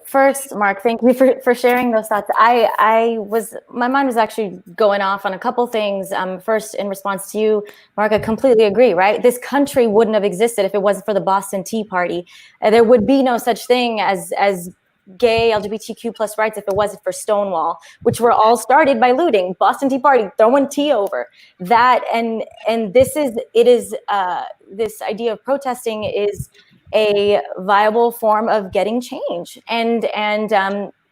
C: First, Marc, thank you for sharing those thoughts. My mind was actually going off on a couple things. First, in response to you, Marc, I completely agree, right? This country wouldn't have existed if it wasn't for the Boston Tea Party. There would be no such thing as gay LGBTQ plus rights if it wasn't for Stonewall, which were all started by looting. Boston Tea Party, throwing tea over that, and this idea of protesting is a viable form of getting change, and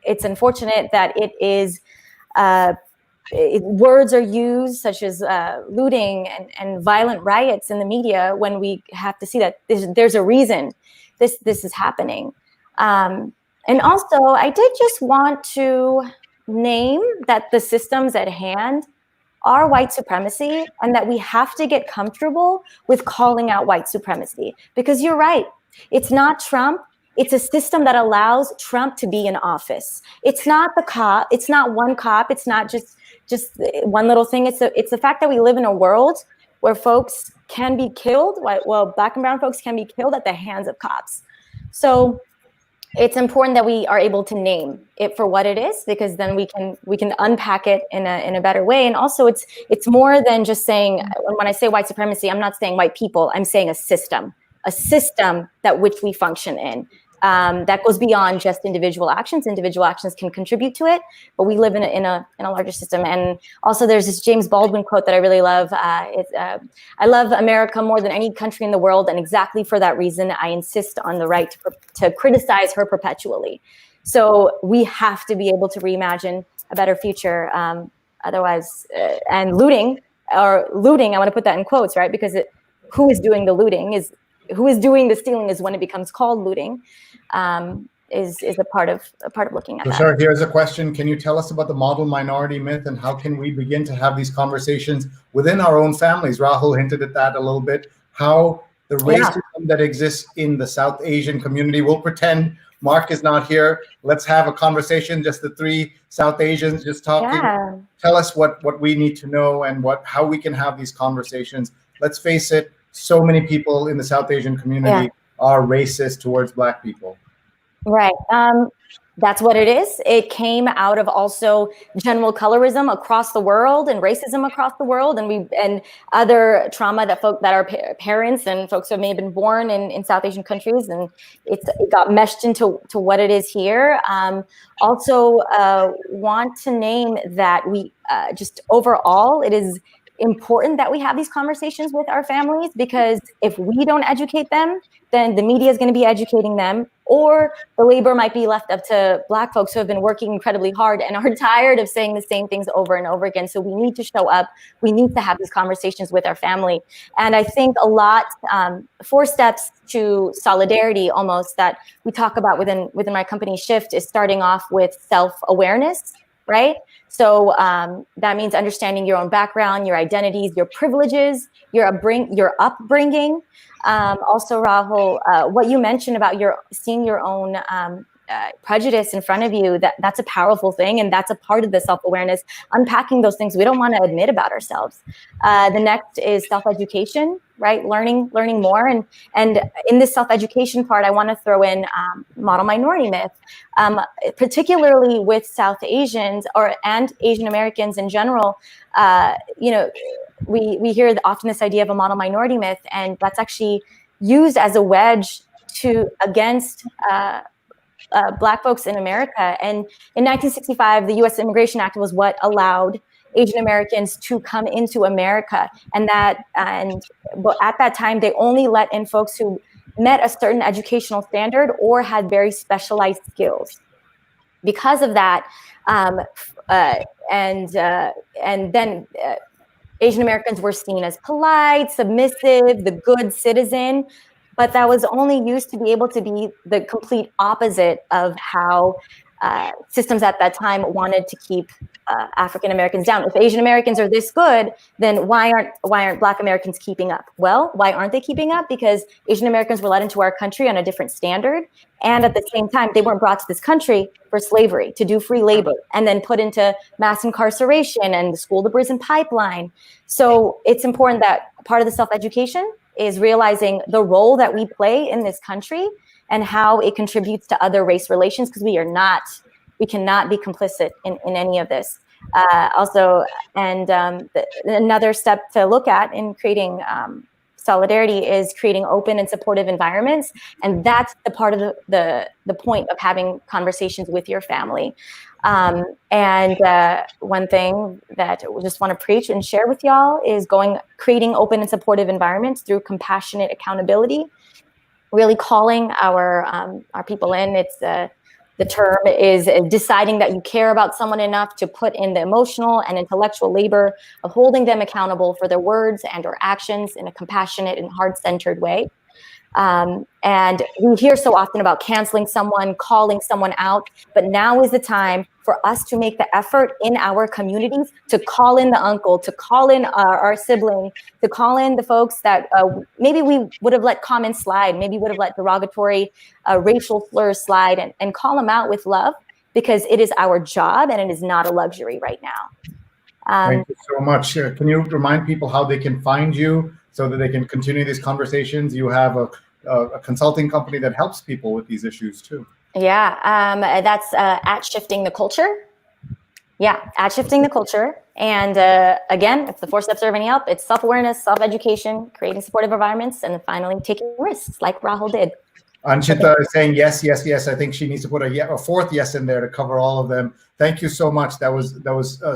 C: it's unfortunate that it is words are used such as looting and violent riots in the media when we have to see that there's a reason this is happening. And also, I did just want to name that the systems at hand are white supremacy, and that we have to get comfortable with calling out white supremacy. Because you're right, it's not Trump. It's a system that allows Trump to be in office. It's not the cop. It's not one cop. It's not just one little thing. It's the fact that we live in a world where folks can be killed. Well, black and brown folks can be killed at the hands of cops. So it's important that we are able to name it for what it is, because then we can unpack it in a better way. And also, it's more than just saying, when I say white supremacy, I'm not saying white people. I'm saying a system that which we function in. That goes beyond just individual actions. Individual actions can contribute to it, but we live in a larger system. And also, there's this James Baldwin quote that I really love. I love America more than any country in the world, and exactly for that reason, I insist on the right to criticize her perpetually. So we have to be able to reimagine a better future. Otherwise, and looting, I want to put that in quotes, right? Because who is doing the looting who is doing the stealing is when it becomes called looting. Is a part of looking at that.
A: Sir, here's a question. Can you tell us about the model minority myth, and how can we begin to have these conversations within our own families? Rahul hinted at that a little bit. How the racism that exists in the South Asian community. We'll pretend Marc is not here. Let's have a conversation, just the three South Asians just talking.
C: Yeah.
A: Tell us what we need to know and how we can have these conversations. Let's face it, so many people in the South Asian community are racist towards Black people.
C: Right. That's what it is. It came out of also general colorism across the world and racism across the world, and other trauma that our parents and folks who may have been born in South Asian countries, and it got meshed into what it is here. Also, want to name that we just overall, it is important that we have these conversations with our families, because if we don't educate them, then the media is going to be educating them, or the labor might be left up to Black folks who have been working incredibly hard and are tired of saying the same things over and over again. So we need to show up. We need to have these conversations with our family. And I think a lot, 4 steps to solidarity almost that we talk about within my company Shift is starting off with self-awareness, right? So that means understanding your own background, your identities, your privileges, your upbringing. Also, Rahul, what you mentioned about seeing your own prejudice in front of you, that's a powerful thing, and that's a part of the self-awareness, unpacking those things we don't want to admit about ourselves. The next is self-education, right? Learning more, and in this self-education part, I want to throw in model minority myth, particularly with South Asians and Asian Americans in general. We hear often this idea of a model minority myth, and that's actually used as a wedge against Black folks in America. And in 1965, the U.S. Immigration Act was what allowed Asian Americans to come into America, but at that time they only let in folks who met a certain educational standard or had very specialized skills. Because of that, and then Asian Americans were seen as polite, submissive, the good citizen. But that was only used to be able to be the complete opposite of how systems at that time wanted to keep African Americans down. If Asian Americans are this good, then why aren't Black Americans keeping up? Well, why aren't they keeping up? Because Asian Americans were let into our country on a different standard, and at the same time, they weren't brought to this country for slavery, to do free labor, and then put into mass incarceration and the school to prison pipeline. So it's important that part of the self-education is realizing the role that we play in this country and how it contributes to other race relations, because we cannot be complicit in any of this. Another step to look at in creating solidarity is creating open and supportive environments. And that's the part of the point of having conversations with your family. One thing that we just want to preach and share with y'all is creating open and supportive environments through compassionate accountability, really calling our people in. It's the term is deciding that you care about someone enough to put in the emotional and intellectual labor of holding them accountable for their words and or actions in a compassionate and heart-centered way. And we hear so often about canceling someone, calling someone out, but now is the time for us to make the effort in our communities to call in the uncle, to call in our sibling, to call in the folks that maybe we would have let comments slide, maybe would have let derogatory racial slurs slide, and call them out with love, because it is our job and it is not a luxury right now.
A: Thank you so much. Can you remind people how they can find you so that they can continue these conversations? You have a consulting company that helps people with these issues too.
C: Yeah, that's at Shifting the Culture. Yeah, at Shifting the Culture. And again, if the 4 steps serve any help, it's self-awareness, self-education, creating supportive environments, and finally taking risks like Rahul did.
A: Anshita is saying yes, yes, yes. I think she needs to put a 4th yes in there to cover all of them. Thank you so much. That was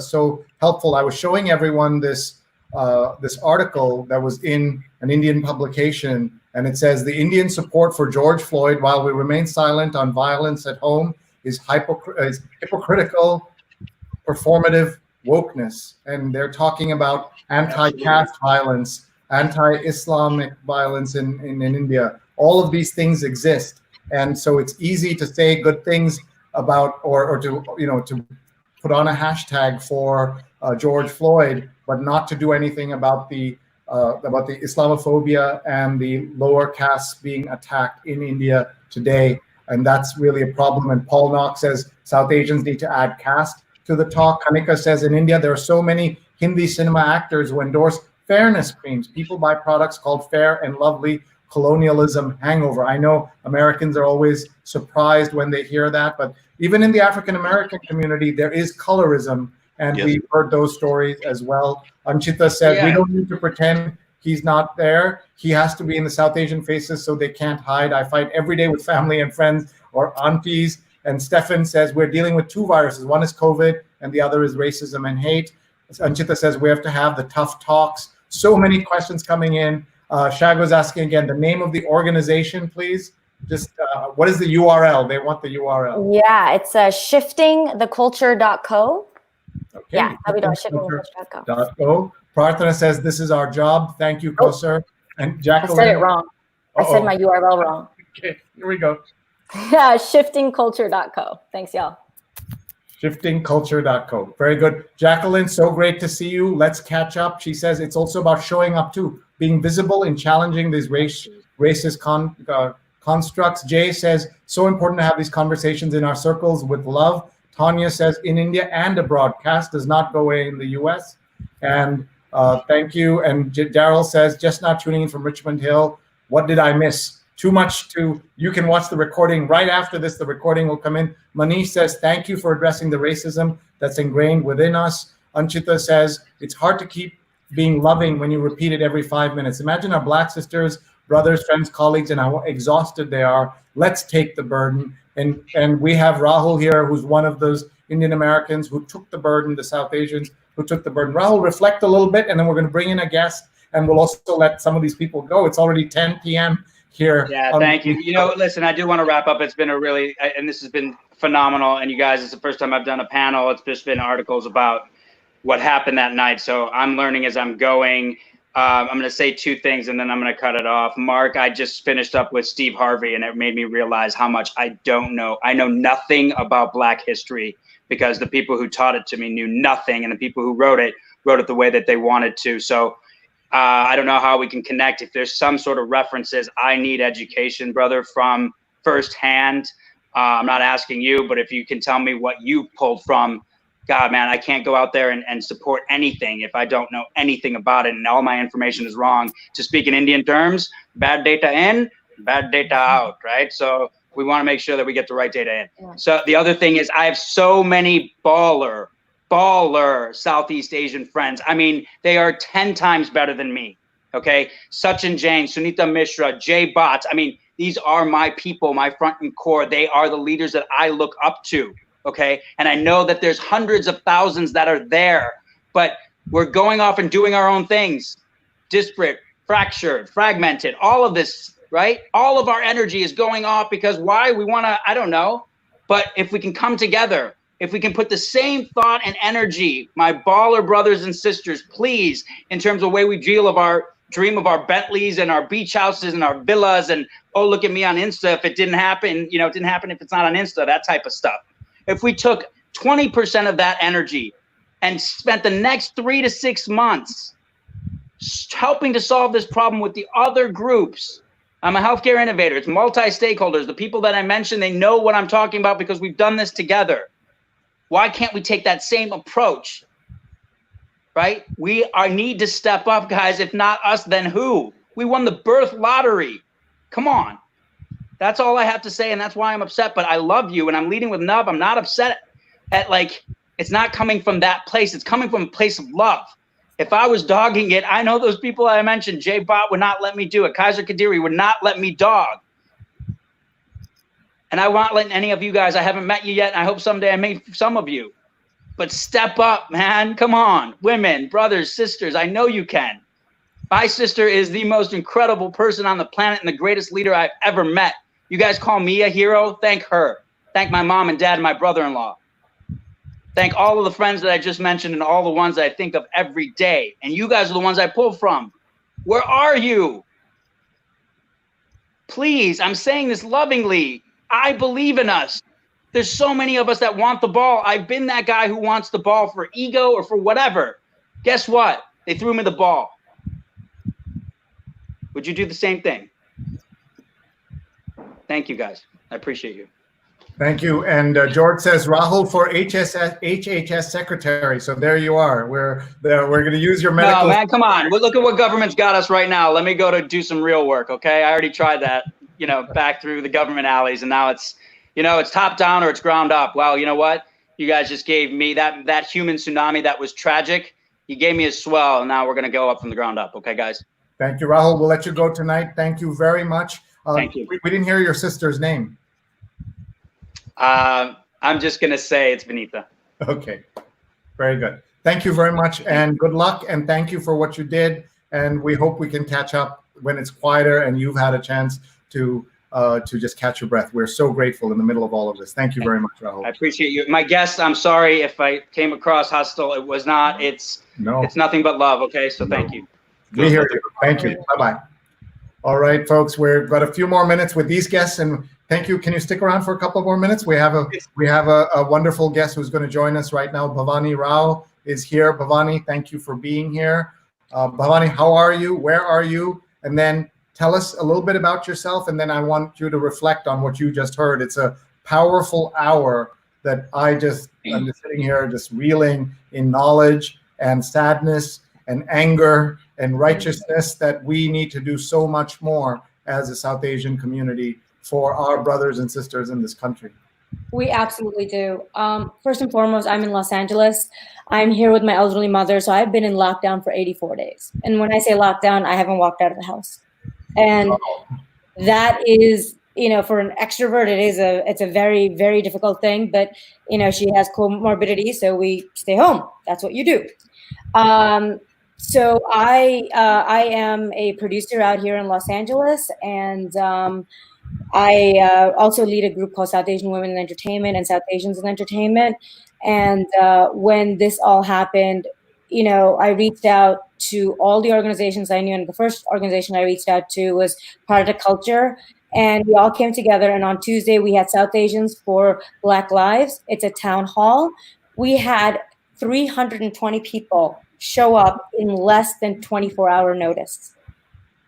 A: so helpful. I was showing everyone this article that was in an Indian publication, and it says the Indian support for George Floyd, while we remain silent on violence at home, is hypocritical, performative wokeness. And they're talking about anti-caste violence, anti-Islamic violence in India. All of these things exist, and so it's easy to say good things about or to put on a hashtag for George Floyd, but not to do anything about the about the Islamophobia and the lower castes being attacked in India today. And that's really a problem. And Paul Knox says South Asians need to add caste to the talk. Kanika says in India, there are so many Hindi cinema actors who endorse fairness creams. People buy products called fair and lovely. Colonialism hangover. I know Americans are always surprised when they hear that, but even in the African American community, there is colorism, and we've heard those stories as well. Anchita said, we don't need to pretend he's not there. He has to be in the South Asian faces so they can't hide. I fight every day with family and friends or aunties. And Stefan says, we're dealing with two viruses. One is COVID and the other is racism and hate. Anchita says, we have to have the tough talks. So many questions coming in. Shago's asking again, the name of the organization, please. Just what is the URL? They want the URL.
C: Yeah, it's shiftingtheculture.co.
A: Okay.
C: Yeah, www.shiftingtheculture.co.
A: Prarthana says, this is our job. Thank you, Kausar. And Jacqueline.
C: I said it wrong. I said my URL wrong.
A: Okay, here we go.
C: Yeah, shiftingculture.co. Thanks, y'all.
A: Shiftingculture.co. Very good. Jacqueline, so great to see you. Let's catch up. She says it's also about showing up too, being visible and challenging these racist constructs. Jay says, so important to have these conversations in our circles with love. Tanya says, in India and abroad, caste does not go away in the US. And thank you. And Daryl says, just not tuning in from Richmond Hill. What did I miss? Too much to, you can watch the recording right after this, the recording will come in. Manish says, thank you for addressing the racism that's ingrained within us. Anchita says, it's hard to keep being loving when you repeat it every 5 minutes. Imagine our Black sisters, brothers, friends, colleagues, and how exhausted they are. Let's take the burden. And we have Rahul here, who's one of those Indian Americans who took the burden, the South Asians who took the burden. Rahul, reflect a little bit, and then we're going to bring in a guest, and we'll also let some of these people go. It's already 10 p.m. here.
D: Yeah, thank you. You know, listen, I do want to wrap up. It's been a really, and this has been phenomenal. And you guys, it's the first time I've done a panel. It's just been articles about what happened that night. So I'm learning as I'm going. I'm going to say two things and then I'm going to cut it off. Mark, I just finished up with Steve Harvey and it made me realize how much I don't know. I know nothing about Black history because the people who taught it to me knew nothing, and the people who wrote it the way that they wanted to. So I don't know how we can connect. If there's some sort of references, I need education, brother, from firsthand. I'm not asking you, but if you can tell me what you pulled from, God, man, I can't go out there and support anything if I don't know anything about it and all my information is wrong. To speak in Indian terms, bad data in, bad data out, right? So we want to make sure that we get the right data in. Yeah. So the other thing is I have so many baller Southeast Asian friends. I mean, they are 10 times better than me, okay? Sachin Jain, Sunita Mishra, Jay Botts. I mean, these are my people, my front and core. They are the leaders that I look up to, okay? And I know that there's hundreds of thousands that are there, but we're going off and doing our own things. Disparate, fractured, fragmented, all of this, right? All of our energy is going off because why? We want to, I don't know. But if we can come together, if we can put the same thought and energy, my baller brothers and sisters, please, in terms of the way we dream of our Bentleys and our beach houses and our villas and, oh, look at me on Insta. If it didn't happen, you know, it didn't happen if it's not on Insta, that type of stuff. If we took 20% of that energy and spent the next 3 to 6 months helping to solve this problem with the other groups. I'm a healthcare innovator. It's multi-stakeholders. The people that I mentioned, they know what I'm talking about because we've done this together. Why can't we take that same approach, right? We need to step up, guys. If not us, then who? We won the birth lottery. Come on. That's all I have to say, and that's why I'm upset. But I love you, and I'm leading with love. I'm not upset at, like, it's not coming from that place. It's coming from a place of love. If I was dogging it, I know those people I mentioned. Jay Bott would not let me do it. Kaiser Kadiri would not let me dog. And I won't let any of you guys, I haven't met you yet, and I hope someday I meet some of you. But step up, man. Come on. Women, brothers, sisters, I know you can. My sister is the most incredible person on the planet and the greatest leader I've ever met. You guys call me a hero? Thank her. Thank my mom and dad and my brother-in-law. Thank all of the friends that I just mentioned and all the ones that I think of every day. And you guys are the ones I pull from. Where are you? Please, I'm saying this lovingly. I believe in us. There's so many of us that want the ball. I've been that guy who wants the ball for ego or for whatever. Guess what? They threw me the ball. Would you do the same thing? Thank you, guys. I appreciate you.
A: Thank you. And George says Rahul for HHS secretary. So there you are. We're going to use your medical.
D: No, man, come on. Look at what government's got us right now. Let me go to do some real work, okay? I already tried that, back through the government alleys, and now it's, it's top down or it's ground up. Well, you know what? You guys just gave me that human tsunami that was tragic. You gave me a swell, and now we're going to go up from the ground up. Okay, guys?
A: Thank you, Rahul. We'll let you go tonight. Thank you very much.
D: Thank you.
A: We didn't hear your sister's name.
D: I'm just going to say it's Benita.
A: Okay. Very good. Thank you very much, and good luck, and thank you for what you did. And we hope we can catch up when it's quieter and you've had a chance to just catch your breath. We're so grateful in the middle of all of this. Thank you very much, Rahul.
D: I appreciate you. My guest, I'm sorry if I came across hostile. It was not. It's nothing but love, okay? So thank you.
A: We hear you. Thank you. Bye-bye. All right, folks, we've got a few more minutes with these guests, and thank you. Can you stick around for a couple more minutes? We have a wonderful guest who's going to join us right now. Bhavani Rao is here. Bhavani, thank you for being here. Bhavani, how are you? Where are you? And then tell us a little bit about yourself, and then I want you to reflect on what you just heard. It's a powerful hour that I'm just sitting here just reeling in knowledge and sadness and anger and righteousness that we need to do so much more as a South Asian community for our brothers and sisters in this country.
E: We absolutely do. First and foremost, I'm in Los Angeles. I'm here with my elderly mother, so I've been in lockdown for 84 days. And when I say lockdown, I haven't walked out of the house. And that is, for an extrovert, it's a very, very difficult thing. But, she has comorbidity, so we stay home. That's what you do. So I am a producer out here in Los Angeles, and I also lead a group called South Asian Women in Entertainment and South Asians in Entertainment. And when this all happened, I reached out to all the organizations I knew, and the first organization I reached out to was Parata Culture, and we all came together. And on Tuesday, we had South Asians for Black Lives. It's a town hall. We had 320 people show up in less than 24-hour notice.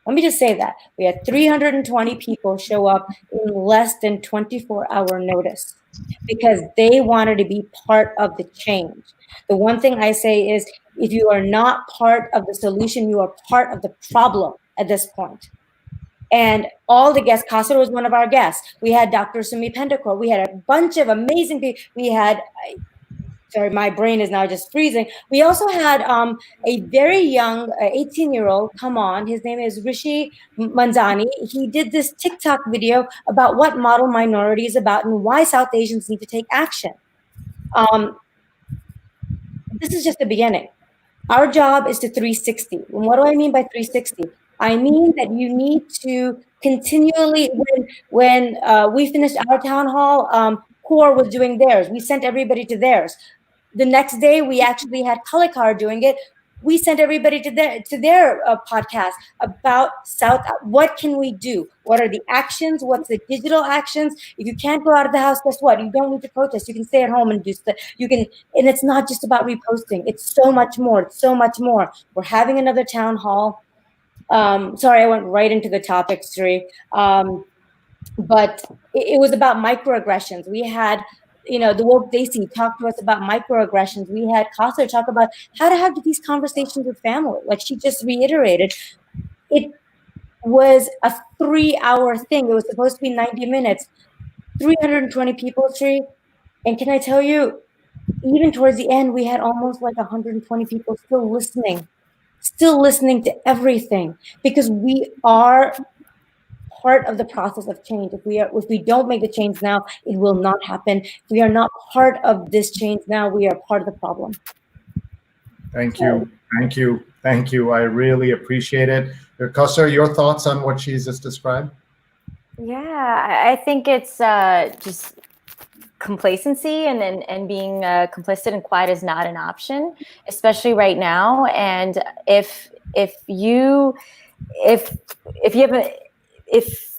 E: Let me just say that. We had 320 people show up in less than 24-hour notice because they wanted to be part of the change. The one thing I say is, if you are not part of the solution, you are part of the problem at this point. And all the guests, Kausar was one of our guests. We had Dr. Sumi Pendakor. We had a bunch of amazing people. We had, sorry, my brain is now just freezing. We also had a very young 18-year-old come on. His name is Rishi Manzani. He did this TikTok video about what model minority is about and why South Asians need to take action. This is just the beginning. Our job is to 360. And what do I mean by 360? I mean that you need to continually, when we finished our town hall, CORE was doing theirs. We sent everybody to theirs. The next day, we actually had Kalakar doing it. We sent everybody to their podcast about what can we do? What are the actions? What's the digital actions? If you can't go out of the house, guess what? You don't need to protest. You can stay at home and do stuff. And it's not just about reposting. It's so much more. It's so much more. We're having another town hall. Sorry, I went right into the topic, Sree. But it was about microaggressions. We had, the woke Daisy talk to us about microaggressions. We had Kausar talk about how to have these conversations with family. Like she just reiterated, it was a 3-hour thing. It was supposed to be 90 minutes, 320 people, Sree. And can I tell you, even towards the end, we had almost like 120 people still listening to everything, because we are part of the process of change. If we don't make the change now, it will not happen. If we are not part of this change now, we are part of the problem.
A: Thank you. I really appreciate it. Kausar, your thoughts on what she's just described?
C: Yeah, I think it's just complacency and being complicit and quiet is not an option, especially right now. And if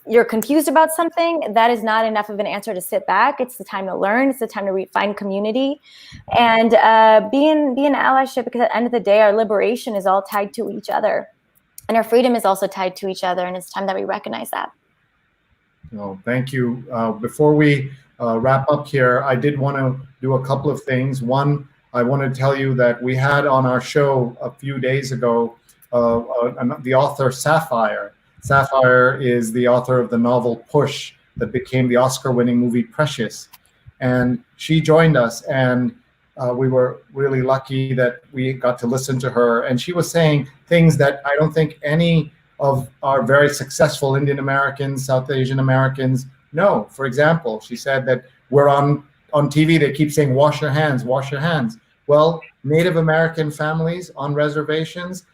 C: you're confused about something, that is not enough of an answer to sit back. It's the time to learn. It's the time to find community and be an allyship, because at the end of the day, our liberation is all tied to each other. And our freedom is also tied to each other, and it's time that we recognize that.
A: Well, thank you. Before we wrap up here, I did want to do a couple of things. One, I want to tell you that we had on our show a few days ago the author Sapphire. Sapphire is the author of the novel Push that became the Oscar-winning movie Precious. And she joined us, and we were really lucky that we got to listen to her. And she was saying things that I don't think any of our very successful Indian Americans, South Asian Americans know. For example, she said that we're on TV, they keep saying, wash your hands, wash your hands. Well, Native American families on reservations,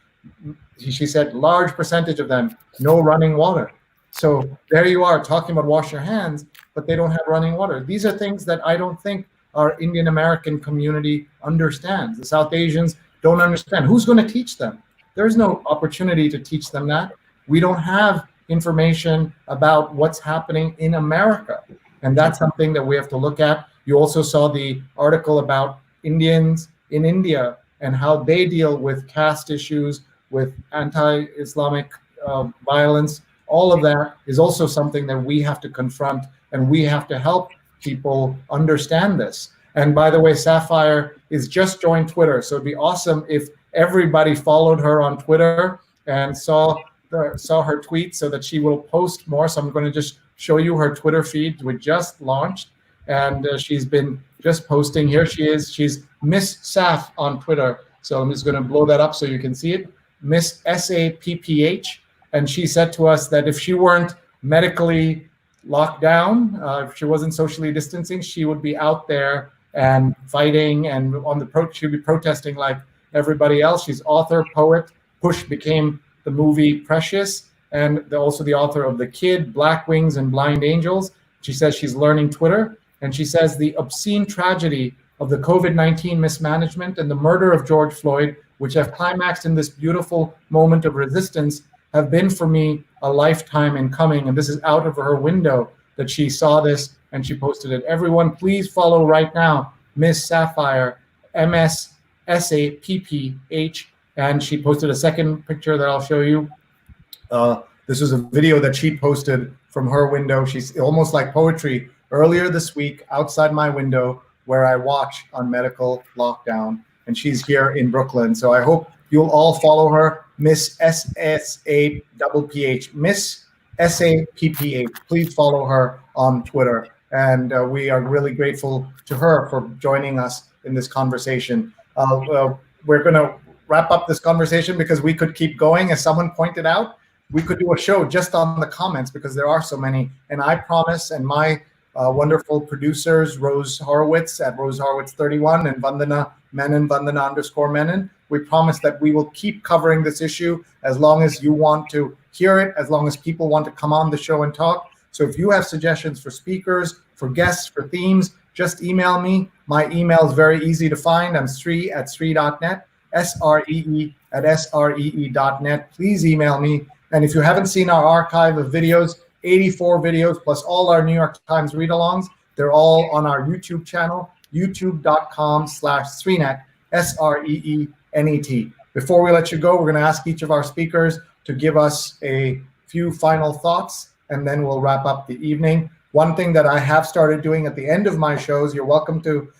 A: she said, large percentage of them, no running water. So there you are talking about wash your hands, but they don't have running water. These are things that I don't think our Indian American community understands. The South Asians don't understand. Who's going to teach them? There's no opportunity to teach them that. We don't have information about what's happening in America. And that's something that we have to look at. You also saw the article about Indians in India and how they deal with caste issues, with anti-Islamic violence. All of that is also something that we have to confront, and we have to help people understand this. And by the way, Sapphire is just joined Twitter, so it'd be awesome if everybody followed her on Twitter and saw her tweet so that she will post more. So I'm going to just show you her Twitter feed. We just launched, and she's been just posting. Here she is. She's Miss Saf on Twitter. So I'm just going to blow that up so you can see it. Miss SAPPH. And she said to us that if she weren't medically locked down, if she wasn't socially distancing, she would be out there and fighting, and she'd be protesting like everybody else. She's author, poet. Push became the movie Precious, and also the author of The Kid, Black Wings, and Blind Angels. She says she's learning Twitter, and she says the obscene tragedy of the COVID-19 mismanagement and the murder of George Floyd, which have climaxed in this beautiful moment of resistance, have been for me a lifetime in coming. And this is out of her window that she saw this and she posted it. Everyone, please follow right now, Miss Sapphire, MSSAPPH. And she posted a second picture that I'll show you. This is a video that she posted from her window. She's almost like poetry. Earlier this week, outside my window, where I watch on medical lockdown, and she's here in Brooklyn. So I hope you'll all follow her, Miss SSAPPH, Miss SAPPH. Please follow her on Twitter. And we are really grateful to her for joining us in this conversation. We're going to wrap up this conversation because we could keep going. As someone pointed out, we could do a show just on the comments because there are so many. And I promise, and my wonderful producers, Rose Horowitz at Rose Horowitz 31 and Vandana Menon, Vandana_Menon, we promise that we will keep covering this issue as long as you want to hear it, as long as people want to come on the show and talk. So if you have suggestions for speakers, for guests, for themes, just email me. My email is very easy to find. I'm Sree@Sree.net, SREE@SREE.net. Please email me. And if you haven't seen our archive of videos, 84 videos plus all our New York Times read-alongs, they're all on our YouTube channel, youtube.com/Sreenet, SREENET. Before we let you go, we're going to ask each of our speakers to give us a few final thoughts, and then we'll wrap up the evening. One thing that I have started doing at the end of my shows, you're welcome to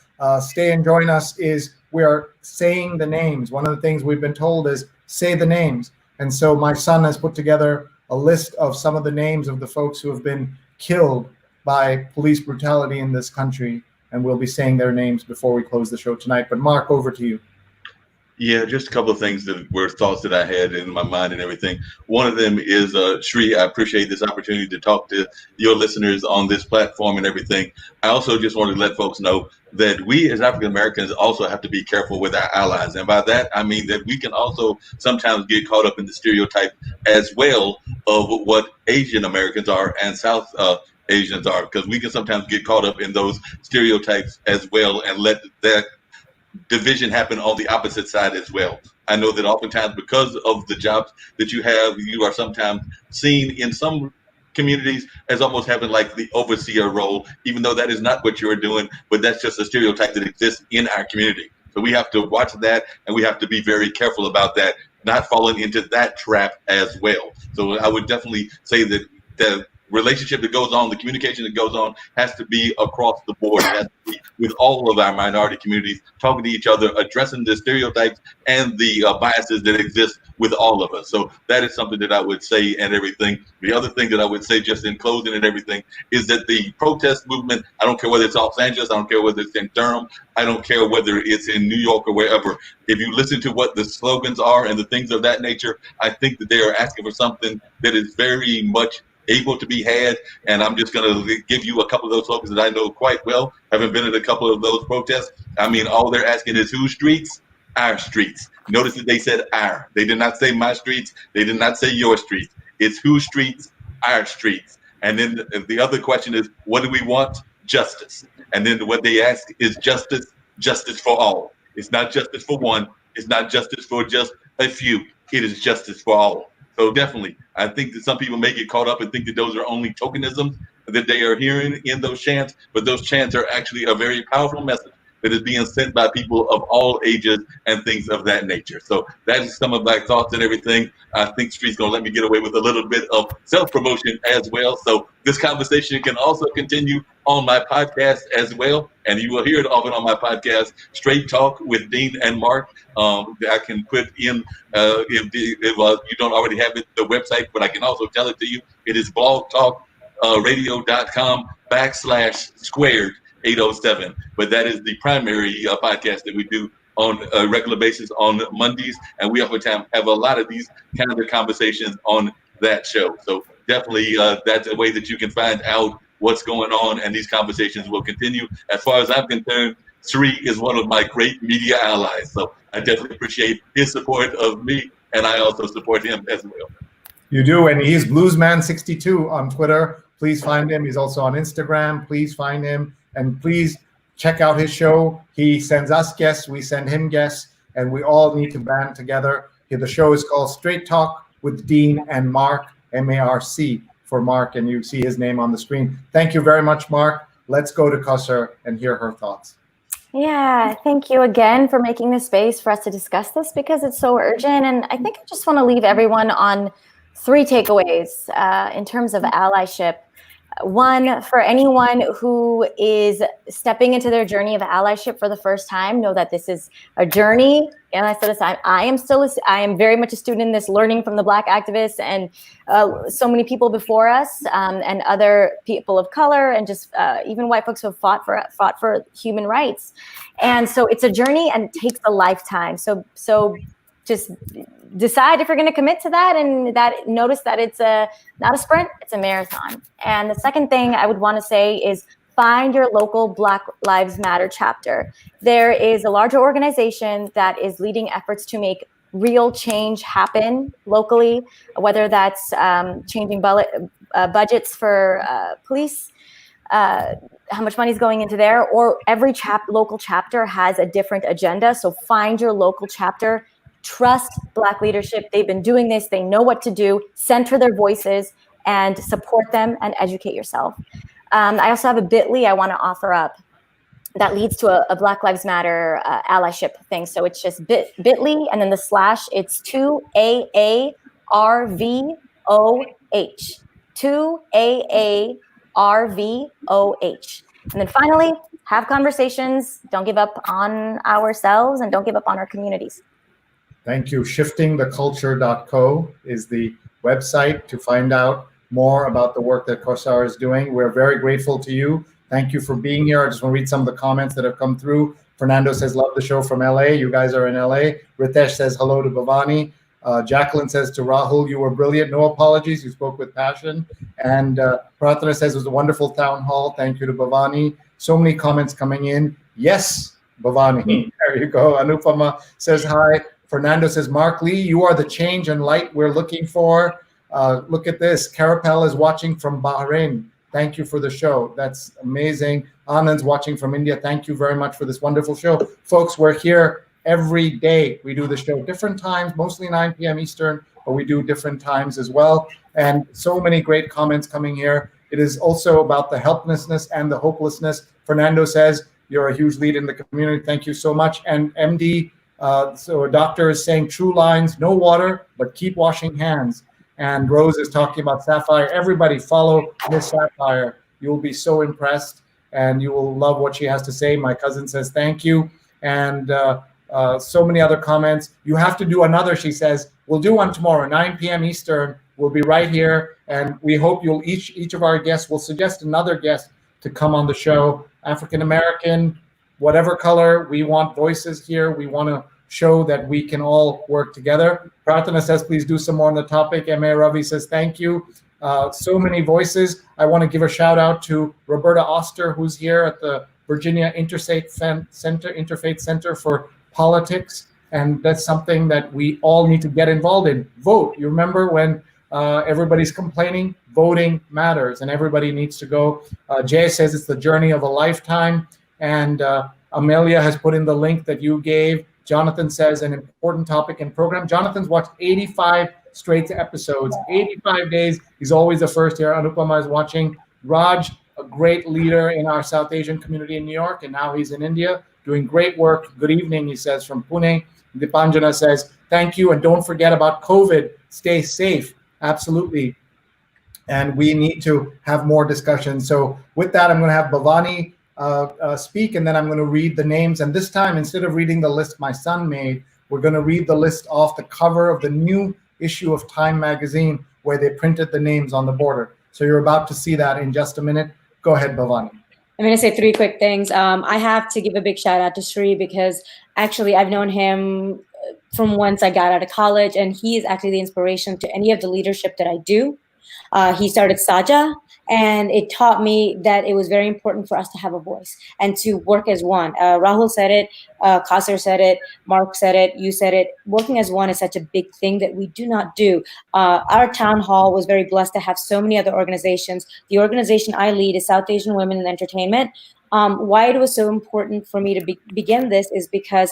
A: stay and join us, is we are saying the names. One of the things we've been told is say the names. And so my son has put together a list of some of the names of the folks who have been killed by police brutality in this country, and we'll be saying their names before we close the show tonight. But Marc, over to you.
B: Yeah, just a couple of things that were thoughts that I had in my mind and everything. One of them is, Sree, I appreciate this opportunity to talk to your listeners on this platform and everything. I also just wanted to let folks know that we as African Americans also have to be careful with our allies. And by that, I mean that we can also sometimes get caught up in the stereotype as well of what Asian Americans are and South Asians are, because we can sometimes get caught up in those stereotypes as well and let that division happen on the opposite side as well. I know that oftentimes because of the jobs that you have, you are sometimes seen in some communities as almost having like the overseer role, even though that is not what you're doing, but that's just a stereotype that exists in our community. So we have to watch that, and we have to be very careful about that not falling into that trap as well. So I would definitely say that the relationship that goes on, the communication that goes on, has to be across the board. It has to be with all of our minority communities, talking to each other, addressing the stereotypes and the biases that exist with all of us. So that is something that I would say and everything. The other thing that I would say just in closing and everything is that the protest movement, I don't care whether it's Los Angeles, I don't care whether it's in Durham, I don't care whether it's in New York or wherever. If you listen to what the slogans are and the things of that nature, I think that they are asking for something that is very much able to be had. And I'm just going to give you a couple of those slogans that I know quite well, having been at a couple of those protests. I mean, all they're asking is whose streets? Our streets. Notice that they said our. They did not say my streets. They did not say your streets. It's whose streets? Our streets. And then the other question is, what do we want? Justice. And then what they ask is justice, justice for all. It's not justice for one. It's not justice for just a few. It is justice for all. So definitely, I think that some people may get caught up and think that those are only tokenisms that they are hearing in those chants, but those chants are actually a very powerful message that is being sent by people of all ages and things of that nature. So that is some of my thoughts and everything. I think Sree's gonna let me get away with a little bit of self-promotion as well. So this conversation can also continue on my podcast as well. And you will hear it often on my podcast, Straight Talk with Dean and Marc. I can put in, if you don't already have it, the website, but I can also tell it to you. It is blogtalkradio.com/squared 807. But that is the primary podcast that we do on a regular basis on Mondays. And we oftentimes have a lot of these kind of conversations on that show. So definitely that's a way that you can find out what's going on, and these conversations will continue. As far as I'm concerned, Sree is one of my great media allies. So I definitely appreciate his support of me, and I also support him as well.
A: You do, and he's Bluesman62 on Twitter. Please find him. He's also on Instagram. Please find him, and please check out his show. He sends us guests, we send him guests, and we all need to band together. The show is called Straight Talk with Dean and Marc, M-A-R-C for Marc, and you see his name on the screen. Thank you very much, Marc. Let's go to Kausar and hear her thoughts.
C: Yeah, thank you again for making this space for us to discuss this, because it's so urgent. And I think I just want to leave everyone on 3 takeaways in terms of allyship. One, for anyone who is stepping into their journey of allyship for the first time, know that this is a journey. And I said this, I am very much a student in this, learning from the Black activists and so many people before us, and other people of color, and just even white folks who have fought for human rights. And so it's a journey and it takes a lifetime. So just decide if you're going to commit to that, and that notice that it's not a sprint, it's a marathon. And the second thing I would want to say is find your local Black Lives Matter chapter. There is a larger organization that is leading efforts to make real change happen locally, whether that's changing budgets for police, how much money is going into there, or every local chapter has a different agenda. So find your local chapter. Trust Black leadership. They've been doing this. They know what to do. Center their voices and support them and educate yourself. I also have a bit.ly I want to offer up that leads to a Black Lives Matter allyship thing. So it's just bit.ly and then the / it's 2AARVOH. 2AARVOH. And then finally, have conversations. Don't give up on ourselves and don't give up on our communities.
A: Thank you. Shiftingtheculture.co is the website to find out more about the work that Kausar is doing. We're very grateful to you. Thank you for being here. I just want to read some of the comments that have come through. Fernando says, love the show from LA. You guys are in LA. Ritesh says, hello to Bhavani. Jacqueline says to Rahul, you were brilliant. No apologies. You spoke with passion. And Pratana says, it was a wonderful town hall. Thank you to Bhavani. So many comments coming in. Yes, Bhavani. There you go. Anupama says, hi. Fernando says, Marc Lee, you are the change and light we're looking for. Look at this. Carapel is watching from Bahrain. Thank you for the show. That's amazing. Anand's watching from India. Thank you very much for this wonderful show. Folks, we're here every day. We do the show different times, mostly 9 p.m. Eastern, but we do different times as well. And so many great comments coming here. It is also about the helplessness and the hopelessness. Fernando says, you're a huge lead in the community. Thank you so much. And MD So a doctor is saying true lines, no water, but keep washing hands. And Rose is talking about Sapphire. Everybody follow Miss Sapphire. You'll be so impressed and you will love what she has to say. My cousin says thank you. And so many other comments. You have to do another, she says. We'll do one tomorrow, 9 p.m. Eastern. We'll be right here. And we hope you'll each of our guests will suggest another guest to come on the show. African-American, whatever color, we want voices here. We want to show that we can all work together. Pratana says, please do some more on the topic. M.A. Ravi says, thank you. So many voices. I want to give a shout out to Roberta Oster, who's here at the Virginia Interfaith Center for Politics. And that's something that we all need to get involved in. Vote. You remember when everybody's complaining? Voting matters, and everybody needs to go. Jay says it's the journey of a lifetime. And Amelia has put in the link that you gave. Jonathan says an important topic and program. Jonathan's watched 85 straight episodes, 85 days. He's always the first here. Anupama is watching. Raj, a great leader in our South Asian community in New York, and now he's in India doing great work. Good evening, he says, from Pune. Dipanjana says, thank you, and don't forget about COVID. Stay safe. Absolutely. And we need to have more discussion. So with that, I'm going to have Bhavani speak, and then I'm going to read the names. And this time, instead of reading the list my son made, we're going to read the list off the cover of the new issue of Time magazine, where they printed the names on the border. So you're about to see that in just a minute. Go ahead, Bhavani.
E: I'm going to say three quick things. I have to give a big shout out to Sree, because actually I've known him from once I got out of college, and he is actually the inspiration to any of the leadership that I do. He started Saja, and it taught me that it was very important for us to have a voice and to work as one. Rahul said it, Kausar said it, Marc said it, you said it. Working as one is such a big thing that we do not do. Our town hall was very blessed to have so many other organizations. The organization I lead is South Asian Women in Entertainment. Why it was so important for me to begin this is because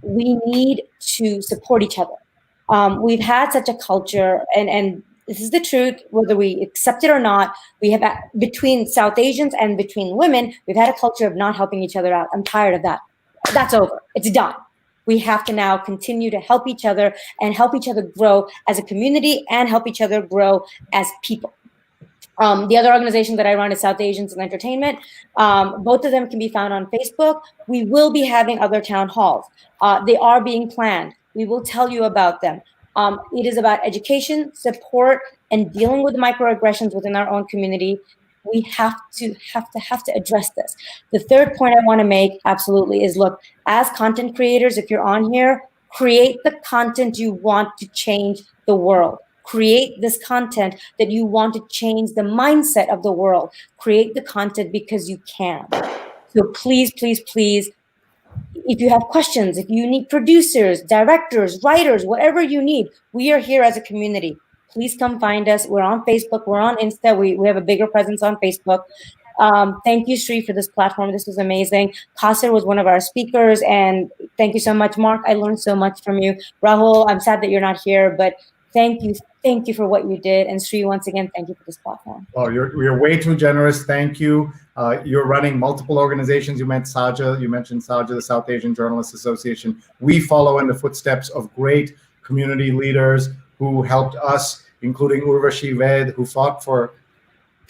E: we need to support each other. We've had such a culture, and this is the truth, whether we accept it or not. We have, between South Asians and between women, we've had a culture of not helping each other out. I'm tired of that. That's over. It's done. We have to now continue to help each other and help each other grow as a community and help each other grow as people. The other organization that I run is South Asians in Entertainment. Both of them can be found on Facebook. We will be having other town halls. They are being planned. We will tell you about them. It is about education, support, and dealing with microaggressions within our own community. We have to address this. The third point I want to make, absolutely, is look, as content creators, if you're on here, create the content you want to change the world. Create this content that you want to change the mindset of the world. Create the content because you can. So please, please, please, if you have questions, if you need producers, directors, writers, whatever you need, we are here as a community. Please come find us. We're on Facebook. We're on Insta. We have a bigger presence on Facebook. Thank you, Sree, for this platform. This was amazing. Kausar was one of our speakers, and thank you so much, Marc. I learned so much from you. Rahul, I'm sad that you're not here, but thank you. Thank you for what you did. And Sree, once again, thank you for this platform.
A: Oh, you're way too generous. Thank you. You're running multiple organizations. You mentioned Saja, the South Asian Journalists Association. We follow in the footsteps of great community leaders who helped us, including Urvashi Ved, who fought for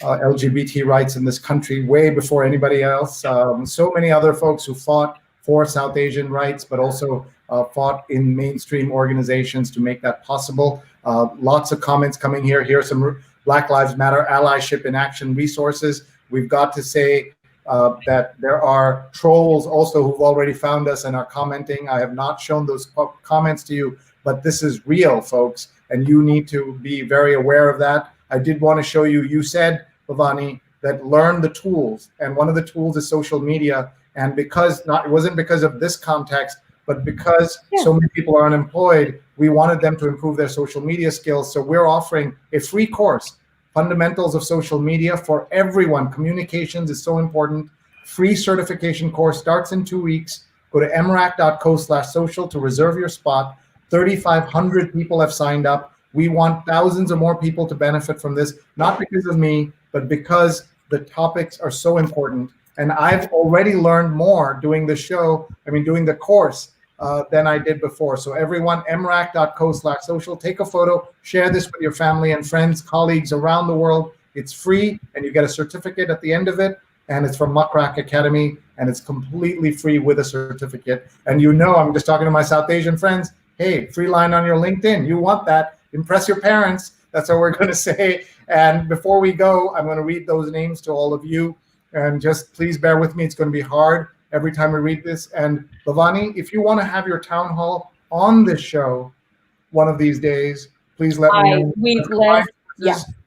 A: LGBT rights in this country way before anybody else. So many other folks who fought for South Asian rights, but also fought in mainstream organizations to make that possible. Lots of comments coming here. Here's some Black Lives Matter allyship in action resources. We've got to say that there are trolls also who've already found us and are commenting. I have not shown those comments to you, but this is real, folks, and you need to be very aware of that. I did want to show you, you said, Bhavani, that learn the tools, and one of the tools is social media. And it wasn't because of this context, but because so many people are unemployed, we wanted them to improve their social media skills. So we're offering a free course, Fundamentals of Social Media, for everyone. Communications is so important. Free certification course starts in 2 weeks. Go to mrac.co/social to reserve your spot. 3,500 people have signed up. We want thousands or more people to benefit from this, not because of me, but because the topics are so important. And I've already learned more doing the show, doing the course, than I did before. So everyone, mrac.co/social, take a photo, share this with your family and friends, colleagues around the world. It's free, and you get a certificate at the end of it, and it's from Muckrack Academy, and it's completely free with a certificate. And I'm just talking to my South Asian friends, hey, free line on your LinkedIn. You want that. Impress your parents. That's what we're going to say. And before we go, I'm going to read those names to all of you. And just please bear with me. It's going to be hard every time we read this. And Bhavani, if you want to have your town hall on this show one of these days, please let me know.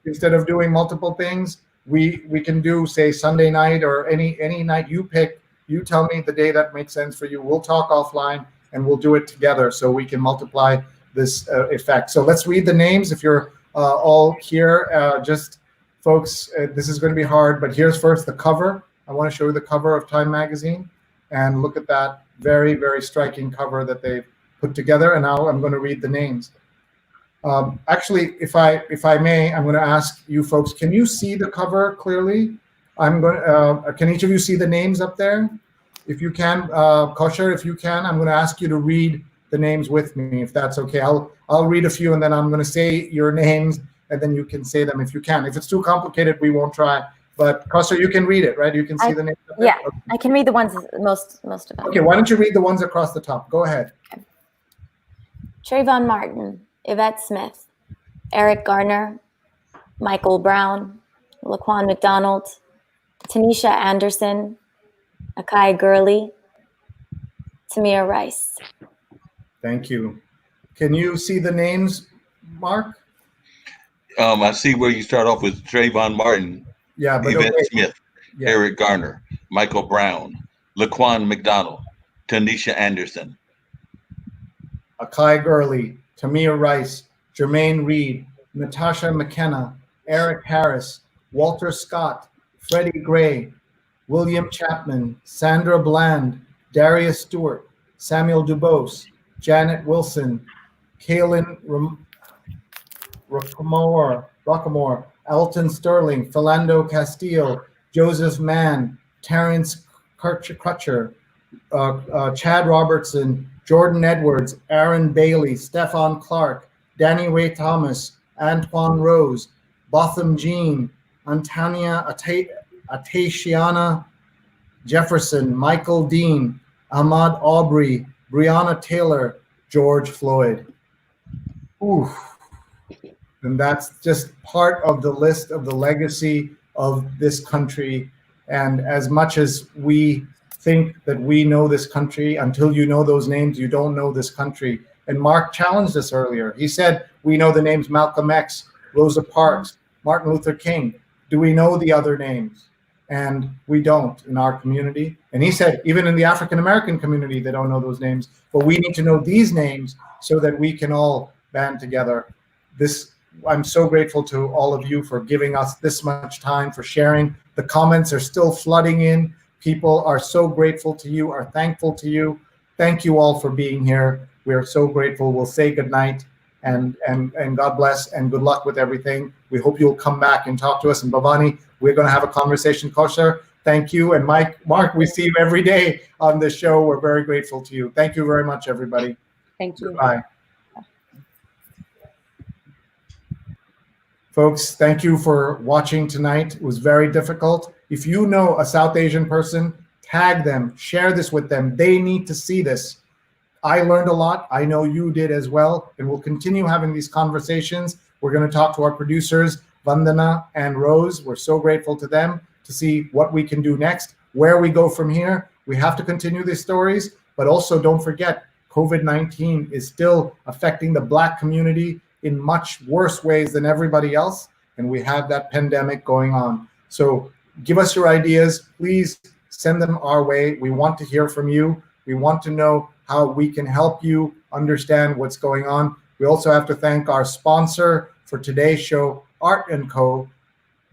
A: Instead of doing multiple things, we can do, say, Sunday night or any night you pick. You tell me the day that makes sense for you. We'll talk offline and we'll do it together so we can multiply this effect. So let's read the names. If you're all here, folks, this is going to be hard, but here's first the cover. I want to show you the cover of Time Magazine, and look at that very, very striking cover that they've put together. And now I'm going to read the names. Actually, if I may, I'm going to ask you folks, can you see the cover clearly? Can each of you see the names up there? If you can, Kausar, if you can, I'm going to ask you to read the names with me, if that's okay. I'll read a few, and then I'm going to say your names, and then you can say them if you can. If it's too complicated, we won't try. But Kausar, you can read it, right? You can see the names.
C: Yeah,
A: okay.
C: I can read the ones, most of them.
A: Okay, why don't you read the ones across the top? Go ahead.
C: Okay. Trayvon Martin, Yvette Smith, Eric Garner, Michael Brown, Laquan McDonald, Tanisha Anderson, Akai Gurley, Tamir Rice.
A: Thank you. Can you see the names, Mark?
B: I see where you start off with Trayvon Martin,
A: Yeah, but
B: Yvette Smith,
A: Yeah.
B: Eric Garner, Michael Brown, Laquan McDonald, Tanisha Anderson,
A: Akai Gurley, Tamir Rice, Jermaine Reed, Natasha McKenna, Eric Harris, Walter Scott, Freddie Gray, William Chapman, Sandra Bland, Darius Stewart, Samuel Dubose, Janet Wilson, Kaylin Rockamore, Alton Sterling, Philando Castillo, Joseph Mann, Terrence Crutcher, Chad Robertson, Jordan Edwards, Aaron Bailey, Stefan Clark, Danny Ray Thomas, Antoine Rose, Botham Jean, Antonia Atatiana Jefferson, Michael Dean, Ahmad Aubrey, Breonna Taylor, George Floyd. Oof. And that's just part of the list of the legacy of this country. And as much as we think that we know this country, until you know those names, you don't know this country. And Mark challenged us earlier. He said, we know the names Malcolm X, Rosa Parks, Martin Luther King. Do we know the other names? And we don't in our community. And he said, even in the African-American community, they don't know those names. But we need to know these names so that we can all band together. I'm so grateful to all of you for giving us this much time, for sharing. The comments are still flooding in. People are so grateful to you, are thankful to you. Thank you all for being here. We are so grateful. We'll say goodnight and God bless and good luck with everything. We hope you'll come back and talk to us. And Bhavani, we're going to have a conversation. Kausar, thank you. And Mark, we see you every day on this show. We're very grateful to you. Thank you very much, everybody.
E: Thank you.
A: Bye. Folks, thank you for watching tonight. It was very difficult. If you know a South Asian person, tag them, share this with them. They need to see this. I learned a lot. I know you did as well. And we'll continue having these conversations. We're going to talk to our producers, Vandana and Rose. We're so grateful to them to see what we can do next, where we go from here. We have to continue these stories, but also don't forget, COVID-19 is still affecting the Black community in much worse ways than everybody else. And we have that pandemic going on. So give us your ideas. Please send them our way. We want to hear from you. We want to know how we can help you understand what's going on. We also have to thank our sponsor for today's show, Art & Co.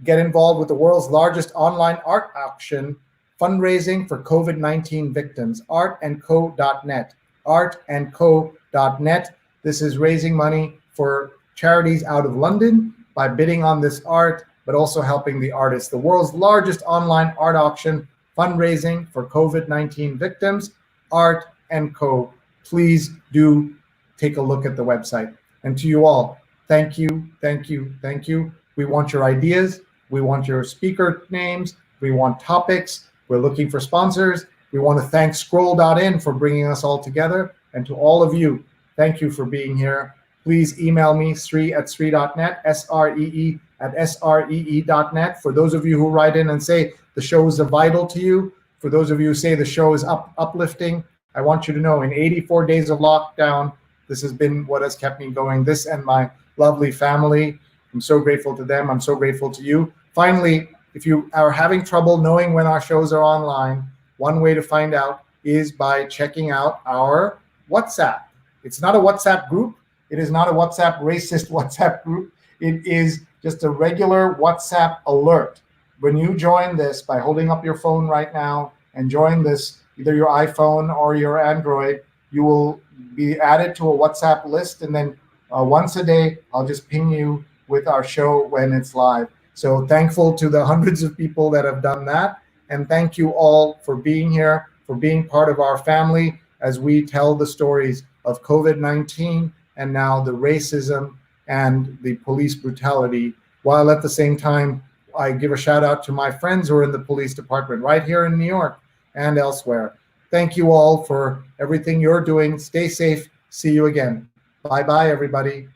A: Get involved with the world's largest online art auction, fundraising for COVID-19 victims, artandco.net, artandco.net. This is raising money for charities out of London by bidding on this art, but also helping the artists. The world's largest online art auction, fundraising for COVID-19 victims, artandco.net. please do take a look at the website. And to you all, thank you, thank you, thank you. We want your ideas. We want your speaker names. We want topics. We're looking for sponsors. We want to thank Scroll.in for bringing us all together. And to all of you, thank you for being here. Please email me, sree@sree.net, SREE@SREE.net. For those of you who write in and say the shows are vital to you, for those of you who say the show is uplifting, I want you to know in 84 days of lockdown, this has been what has kept me going. This and my lovely family. I'm so grateful to them. I'm so grateful to you. Finally, if you are having trouble knowing when our shows are online, one way to find out is by checking out our WhatsApp. It's not a WhatsApp group. It is not a WhatsApp racist WhatsApp group. It is just a regular WhatsApp alert. When you join this by holding up your phone right now and join this, either your iPhone or your Android, you will be added to a WhatsApp list. And then once a day, I'll just ping you with our show when it's live. So thankful to the hundreds of people that have done that. And thank you all for being here, for being part of our family as we tell the stories of COVID-19 and now the racism and the police brutality, while at the same time, I give a shout out to my friends who are in the police department right here in New York and elsewhere. Thank you all for everything you're doing. Stay safe. See you again. Bye-bye, everybody.